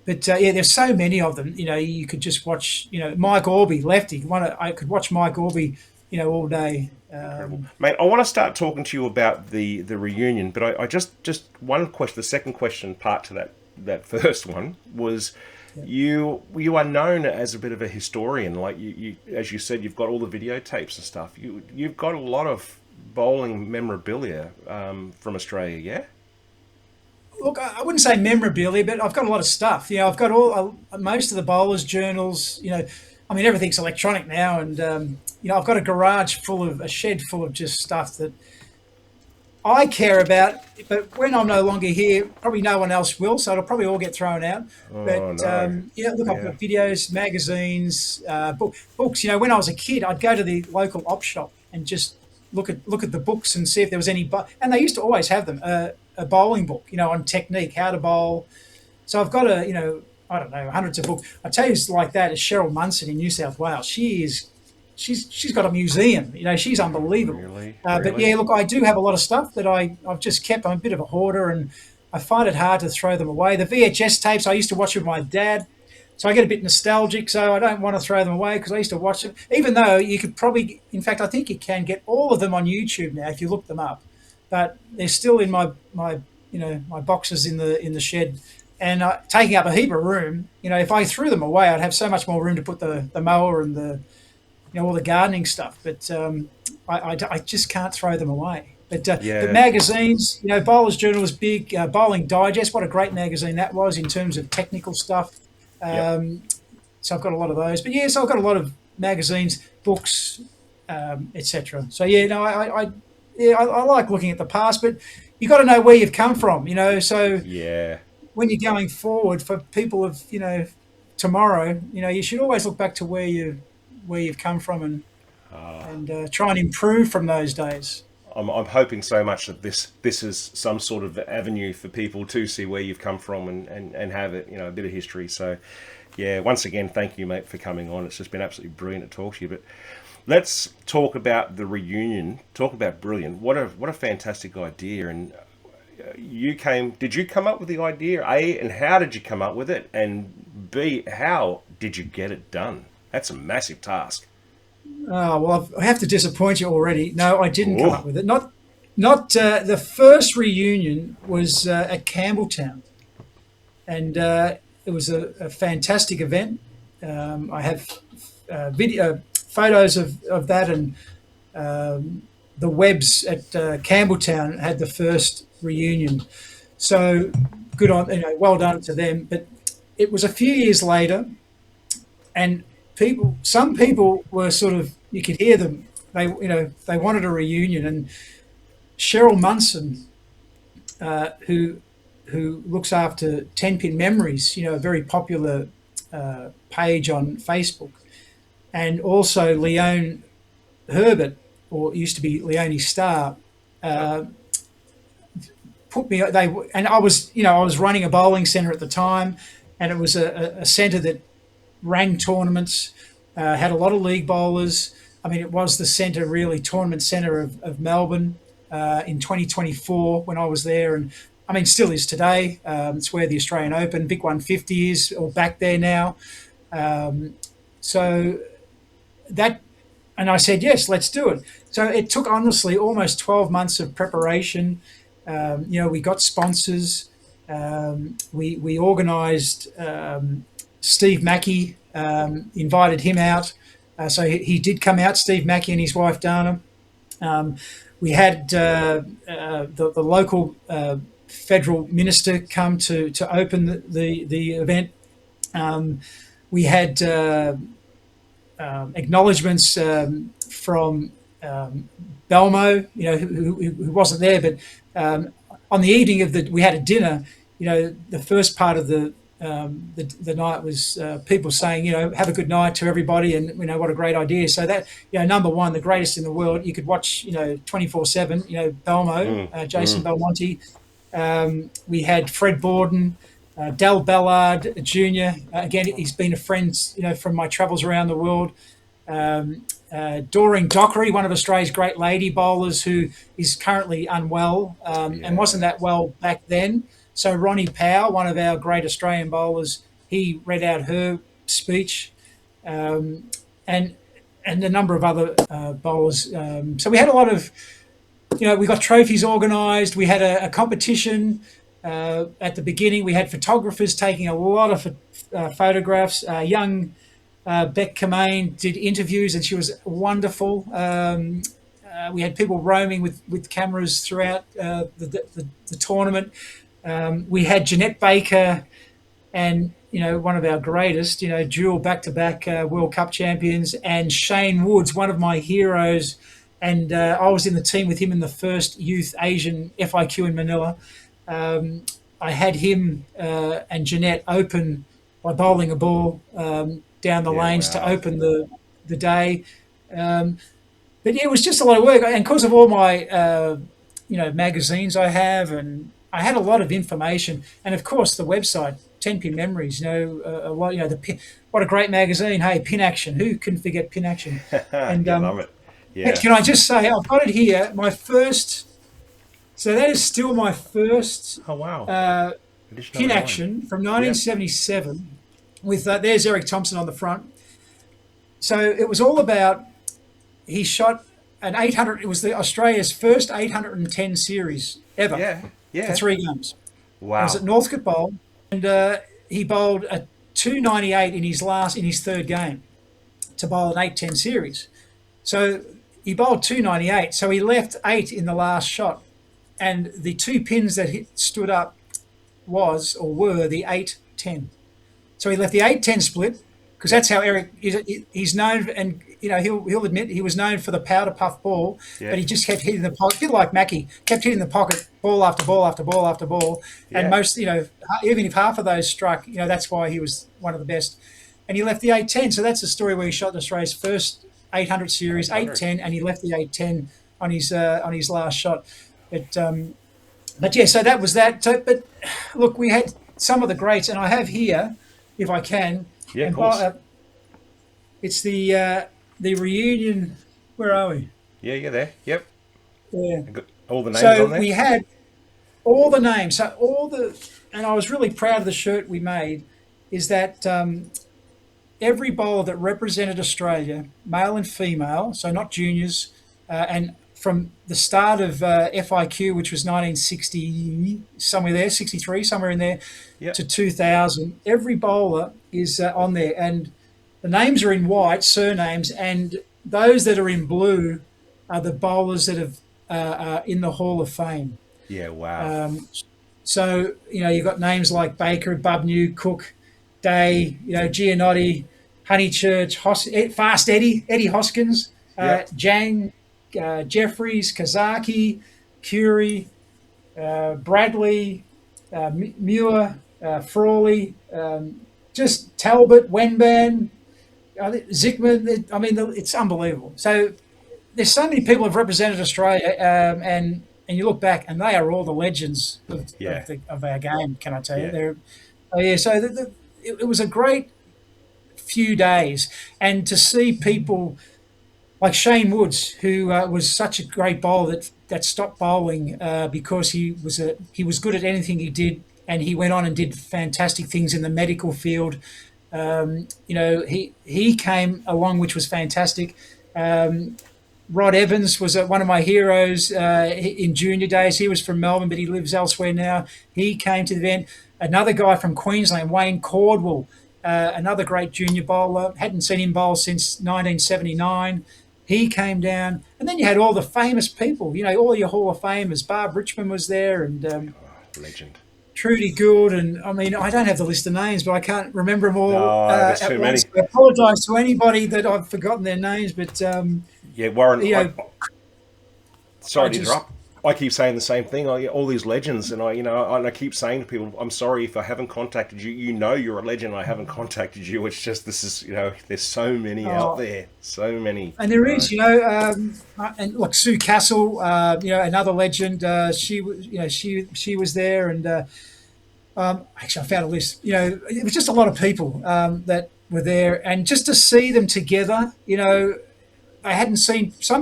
yeah, there's so many of them. You could just watch. Mike Orby, lefty. I could watch Mike Orby. All day. Incredible, mate. I want to start talking to you about the reunion, but I just one question. The second question part to that first one was, you are known as a bit of a historian. Like you as you said, you've got all the videotapes and stuff. You've got a lot of bowling memorabilia from Australia. Yeah. Look, I wouldn't say memorabilia, but I've got a lot of stuff. I've got all most of the bowlers' journals. I mean, everything's electronic now, and I've got a shed full of just stuff that I care about. But when I'm no longer here, probably no one else will, so it'll probably all get thrown out. Oh But no. look, I've Yeah. got videos, magazines, books. When I was a kid, I'd go to the local op shop and just look at the books and see if there was any. And they used to always have them. A bowling book, on technique, how to bowl. So I've got I don't know, hundreds of books. I tell you, like that is Cheryl Munson in New South Wales. She's got a museum. She's unbelievable. Really. But Really. yeah, look, I do have a lot of stuff that I've just kept. I'm a bit of a hoarder, and I find it hard to throw them away. The VHS tapes I used to watch with my dad, so I get a bit nostalgic. So I don't want to throw them away because I used to watch them. Even though you could probably, in fact, I think you can get all of them on YouTube now if you look them up. But they're still in my boxes in the shed, and taking up a heap of room. If I threw them away, I'd have so much more room to put the mower and all the gardening stuff. But I just can't throw them away. But Yeah. magazines, Bowler's Journal was big. Bowling Digest, what a great magazine that was in terms of technical stuff. Yep. So I've got a lot of those. But yeah, so I've got a lot of magazines, books, etc. So yeah, no, I like looking at the past, but you got to know where you've come from. So Yeah. when you're going forward for people of tomorrow, you should always look back to where you've come from and try and improve from those days. I'm hoping so much that this is some sort of avenue for people to see where you've come from and have it, a bit of history. So, yeah, once again, thank you, mate, for coming on. It's just been absolutely brilliant to talk to you. But let's talk about the reunion. Talk about brilliant. What a fantastic idea. And did you come up with the idea? A, and how did you come up with it? And B, how did you get it done? That's a massive task. Oh, well, I have to disappoint you already. No, I didn't come Oh, up with it. Not the first reunion was at Campbelltown, and it was a fantastic event. I have video photos of that, and the Webbs at Campbelltown had the first reunion. So good on, well done to them. But it was a few years later, and some people were sort of, you could hear them. They wanted a reunion, and Cheryl Munson, who looks after Tenpin Memories, a very popular page on Facebook, and also Leone Herbert, or it used to be Leonie Starr, yep. put me. And I was running a bowling centre at the time, and it was a centre that ran tournaments, had a lot of league bowlers. I mean, it was the centre, really, tournament centre of Melbourne in 2024 when I was there. And I mean, still is today. It's where the Australian Open, Big 150 is, or back there now. So that, and I said, yes, let's do it. So it took honestly almost 12 months of preparation. We got sponsors. We organised Steve Mackey, invited him out. So he did come out, Steve Mackey and his wife Dana. We had the local federal minister come to open the event. We had acknowledgements from Belmo, who wasn't there, but on the evening of we had a dinner. The first part of the night was people saying, have a good night to everybody, and what a great idea. So that, number one, the greatest in the world. You could watch, 24/7. Belmo, Jason Belmonte. We had Fred Borden, Dal Ballard Jr. Again, he's been a friend, from my travels around the world. Doreen Dockery, one of Australia's great lady bowlers, who is currently unwell and wasn't that well back then. So Ronnie Powell, one of our great Australian bowlers, he read out her speech, and a number of other bowlers. So we had a lot of, we got trophies organised. We had a competition at the beginning. We had photographers taking a lot of photographs. Young Beck Kamain did interviews, and she was wonderful. We had people roaming with cameras throughout the tournament. We had Jeanette Baker and, one of our greatest, dual back-to-back World Cup champions, and Shane Woods, one of my heroes. And I was in the team with him in the first Youth Asian FIQ in Manila. I had him and Jeanette open by bowling a ball down the lanes to open the day. But it was just a lot of work. And because of all my, magazines I have, and I had a lot of information. And, of course, the website, Tenpin Memories, what a great magazine. Hey, Pin Action. Who can forget Pin Action? And I love it. Yeah. Can I just say, I've got it here, my first... So that is still my first Pin Action from 1977 with, there's Eric Thompson on the front. So it was all about, he shot an 800, it was Australia's first 810 series ever for 3 games. Wow. It was at Northcote Bowl, and he bowled a 298 in his third game to bowl an 810 series. So he bowled 298, so he left 8 in the last shot. And the 2 pins that stood up were the 8-10. So he left the 8-10 split, because that's how Eric he's known, and he'll admit he was known for the powder puff ball, but he just kept hitting the pocket, a bit like Mackie, kept hitting the pocket ball after ball after ball after ball, and most, even if half of those struck, that's why he was one of the best. And he left the 8-10, so that's the story where he shot Australia's first 800 series, 8-10, and he left the 8-10 on his last shot. But yeah, so that was that. So, but look, we had some of the greats, and I have here, if I can. Yeah, of course. It's the reunion. Where are we? Yeah, you're there. Yep. Yeah. Got all the names on there. So we had all the names. And I was really proud of the shirt we made. Is that every bowler that represented Australia, male and female, so not juniors, and from the start of FIQ, which was 1960, somewhere there, 63, somewhere in there, to 2000, every bowler is on there. And the names are in white, surnames, and those that are in blue are the bowlers that are in the Hall of Fame. Yeah, wow. So, you've got names like Baker, Bubnew, Cook, Day, Giannotti, Honeychurch, Fast Eddie Hoskins, Jang, Jeffries, Kazaki, Curie, Bradley, Muir, Frawley, just Talbot, Wenban, Zickman. I mean, it's unbelievable. So there's so many people have represented Australia, and you look back, and they are all the legends of our game. Can I tell you? So it was a great few days, and to see people like Shane Woods, who was such a great bowler that stopped bowling because he was good at anything he did, and he went on and did fantastic things in the medical field. He came along, which was fantastic. Rod Evans was one of my heroes in junior days. He was from Melbourne, but he lives elsewhere now. He came to the event. Another guy from Queensland, Wayne Cordwell, another great junior bowler. Hadn't seen him bowl since 1979. He came down. And then you had all the famous people, all your Hall of Famers. Barb Richmond was there, and Legend. Trudy Gould, and I mean, I don't have the list of names, but I can't remember them all. No, there's too many. I apologise to anybody that I've forgotten their names, but yeah, Warren. Sorry to interrupt. I keep saying the same thing. All these legends, and I keep saying to people, "I'm sorry if I haven't contacted you. You're a legend. I haven't contacted you. It's just this is there's so many out there, so many." And there is, and look, Sue Castle, another legend. She was there, and actually, I found a list. It was just a lot of people that were there, and just to see them together, some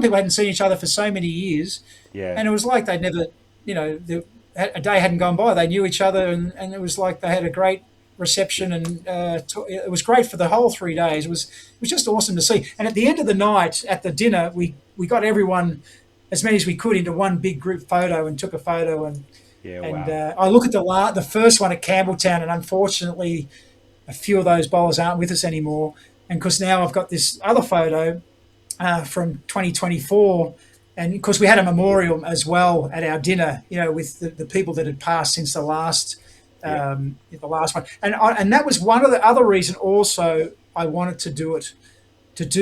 people hadn't seen each other for so many years. Yeah. And it was like they'd never, a day hadn't gone by. They knew each other, and it was like they had a great reception, and it was great for the whole 3 days. It was just awesome to see. And at the end of the night, at the dinner, we got everyone, as many as we could, into one big group photo and took a photo. And wow. I look at the first one at Campbelltown, and unfortunately, a few of those bowlers aren't with us anymore. And because now I've got this other photo from 2024. And of course, we had a memorial as well at our dinner, with the people that had passed since the last one. And that was one of the other reason also I wanted to do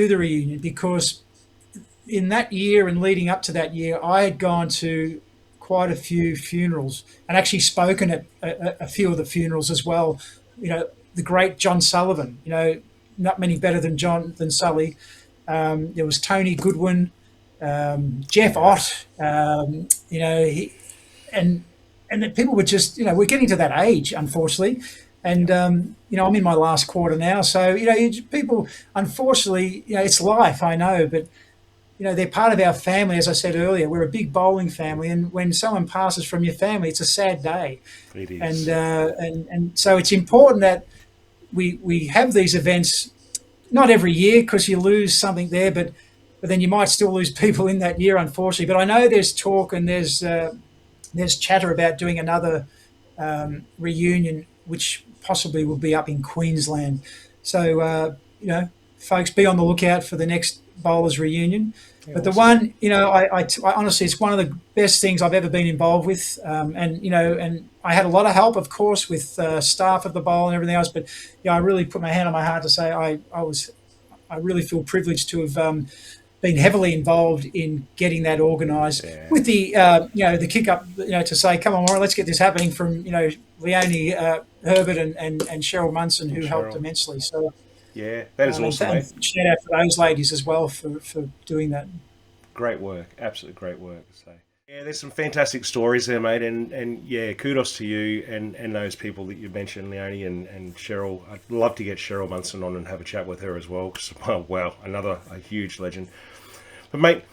the reunion, because in that year and leading up to that year, I had gone to quite a few funerals and actually spoken at a few of the funerals as well. The great John Sullivan, not many better than Sully. There was Tony Goodwin. Jeff Ott, and the people were just, we're getting to that age, unfortunately, and I'm in my last quarter now, so people, unfortunately, it's life, I know, but they're part of our family. As I said earlier, we're a big bowling family, and when someone passes from your family, it's a sad day. It is. And so it's important that we have these events, not every year, because you lose something there, but then you might still lose people in that year, unfortunately. But I know there's talk and there's chatter about doing another reunion, which possibly will be up in Queensland. So, folks, be on the lookout for the next bowlers reunion. Yeah, but the one, I honestly, it's one of the best things I've ever been involved with. And I had a lot of help, of course, with staff of the bowl and everything else. But I really put my hand on my heart to say I really feel privileged to have been heavily involved in getting that organised, with the the kick up, to say, come on, Warren, let's get this happening, from Leonie Herbert and Cheryl Munson, who helped immensely. So that is awesome. And shout out for those ladies as well for doing that. Great work, absolutely great work. So there's some fantastic stories there, mate, and kudos to you and those people that you mentioned, Leonie and Cheryl. I'd love to get Cheryl Munson on and have a chat with her as well, because another huge legend. But mate,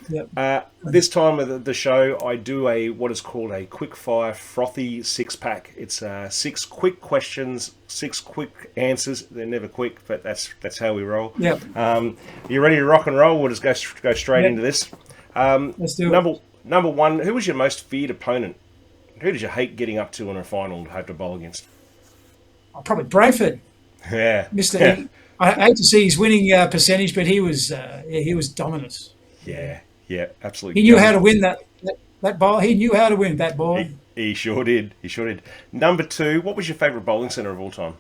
this time of the show, I do what is called a Quickfire Frothy 6-pack. It's 6 quick questions, 6 quick answers. They're never quick, but that's how we roll. Yep. You ready to rock and roll? We'll just go straight into this. Let's do it. Number one, who was your most feared opponent? Who did you hate getting up to in a final to have to bowl against? Probably Brayford. Yeah. I hate to see his winning percentage, but he was dominant. Yeah, absolutely. He knew how to win that ball. He knew how to win that ball. He sure did. Number 2, what was your favourite bowling centre of all time?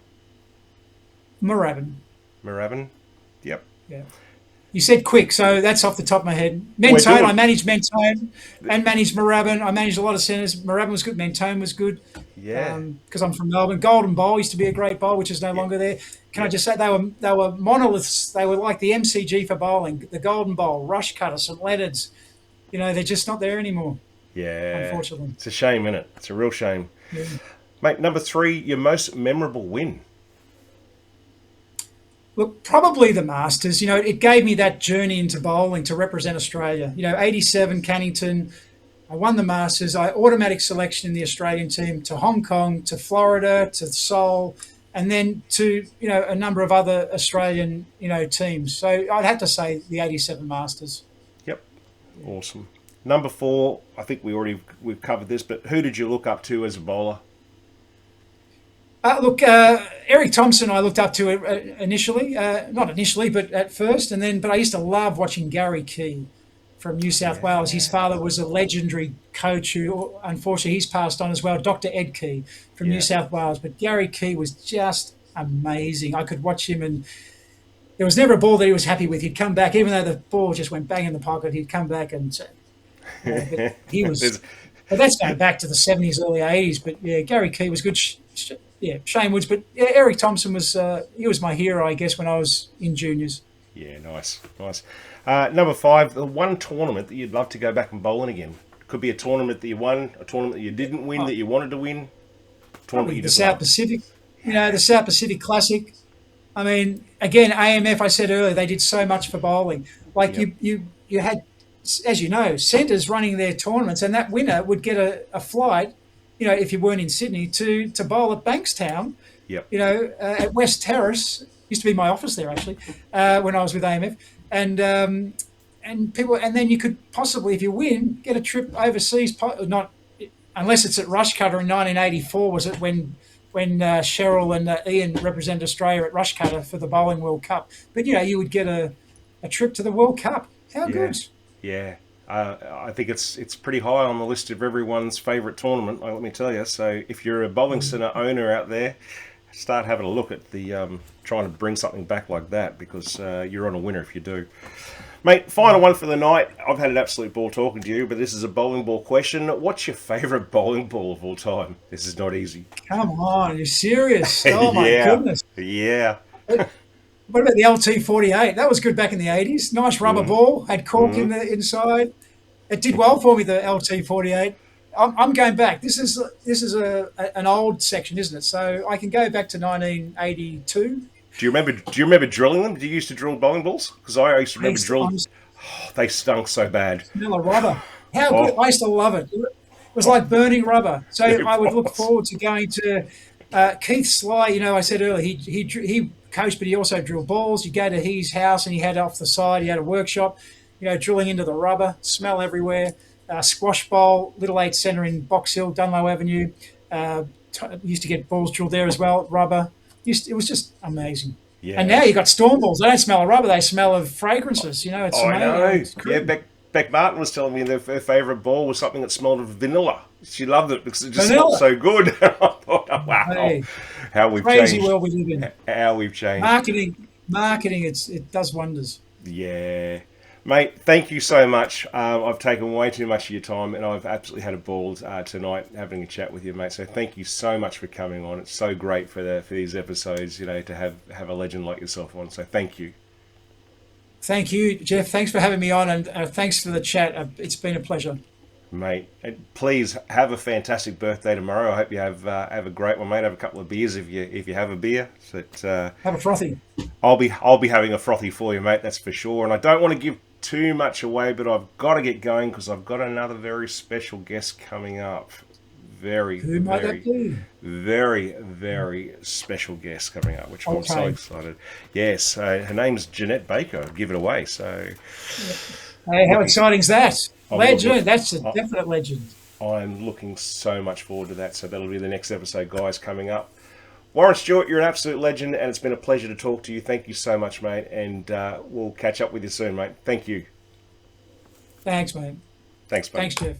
Moorabbin. Yep. Yeah. You said quick, so that's off the top of my head. Mentone, I managed Mentone and managed Moorabbin. I managed a lot of centres. Moorabbin was good. Mentone was good. Yeah. Because I'm from Melbourne. Golden Bowl used to be a great bowl, which is no longer there. Can I just say they were monoliths. They were like the MCG for bowling. The Golden Bowl, Rush Cutter, St Leonard's. They're just not there anymore. Yeah. Unfortunately. It's a shame, isn't it? It's a real shame. Yeah. Mate, number 3, your most memorable win. Look, probably the Masters. It gave me that journey into bowling to represent Australia. 87 Cannington. I won the Masters. I automatic selection in the Australian team to Hong Kong, to Florida, to Seoul, and then to a number of other Australian teams. So I'd have to say the 87 Masters. Yep. Awesome. Number 4, I think we've covered this, but who did you look up to as a bowler? Look, Eric Thompson, I looked up to initially, not initially, but at first, but I used to love watching Gary Key from New South Wales. His father was a legendary coach who, unfortunately, he's passed on as well, Dr. Ed Key from New South Wales. But Gary Key was just amazing. I could watch him, and there was never a ball that he was happy with. He'd come back, even though the ball just went bang in the pocket, he'd come back and but he was. But that's going back to the 70s, early 80s. But yeah, Gary Key was good. Shane Woods, but Eric Thompson was he was my hero, I guess, when I was in juniors. Yeah, nice. Number 5, the one tournament that you'd love to go back and bowl in again. Could be a tournament that you won, a tournament that you didn't win, that you wanted to win. Probably the South Pacific, the South Pacific Classic. I mean, again, AMF, I said earlier, they did so much for bowling. Like you had, as you know, centres running their tournaments, and that winner would get a flight, if you weren't in Sydney, to bowl at Bankstown, at West Terrace. Used to be my office there, actually, when I was with AMF. And people, and then you could possibly, if you win, get a trip overseas, not unless it's at Rushcutter in 1984, was it when Cheryl and Ian represented Australia at Rushcutter for the Bowling World Cup. But, you would get a trip to the World Cup. How good? Yeah. I think it's pretty high on the list of everyone's favourite tournament, let me tell you. So if you're a bowling centre owner out there, start having a look at the trying to bring something back like that, because you're on a winner if you do. Mate, final one for the night. I've had an absolute ball talking to you, but this is a bowling ball question. What's your favourite bowling ball of all time? This is not easy. Come on, you're serious? Oh, my goodness. Yeah. What about the LT48? That was good back in the 80s. Nice rubber ball, had cork in the inside. It did well for me, the LT48. I'm going back. This is an old section, isn't it? So I can go back to 1982. Do you remember drilling them? Did you used to drill bowling balls? Because I used to remember drilling. They stunk so bad. Smell of rubber. How good! I used to love it. It was like burning rubber. So I would look forward to going to Keith Sly. I said earlier he coached, but he also drilled balls. You go to his house, and he had off the side. He had a workshop. Drilling into the rubber, smell everywhere. Squash bowl, Little 8 Centre in Box Hill, Dunlow Avenue. Used to get balls drilled there as well, rubber. It was just amazing. Yeah. And now you got storm balls. They don't smell of rubber. They smell of fragrances. It's amazing. I know. Beck Martin was telling me her favourite ball was something that smelled of vanilla. She loved it because it just smelled so good. I thought, oh, wow, hey, how we've crazy changed. world we live in. How we've changed. Marketing, it does wonders. Yeah. Mate, thank you so much. I've taken way too much of your time, and I've absolutely had a ball tonight having a chat with you, mate. So thank you so much for coming on. It's so great for these episodes, to have a legend like yourself on. So thank you. Thank you, Jeff. Thanks for having me on, and thanks for the chat. It's been a pleasure. Mate, please have a fantastic birthday tomorrow. I hope you have a great one, mate. Have a couple of beers if you have a beer. So, have a frothy. I'll be having a frothy for you, mate. That's for sure. And I don't want to give too much away, but I've got to get going because I've got another very special guest coming up. Who might that be? Very, very special guest coming up, which I'm so excited. Yes, her name's Jeanette Baker. I'll give it away. So, hey, how exciting is that? Legend. That's a definite legend. I'm looking so much forward to that. So that'll be the next episode, guys, coming up. Warren Stewart, you're an absolute legend, and it's been a pleasure to talk to you. Thank you so much, mate, and we'll catch up with you soon, mate. Thank you. Thanks, mate. Thanks, mate. Thanks, Jeff.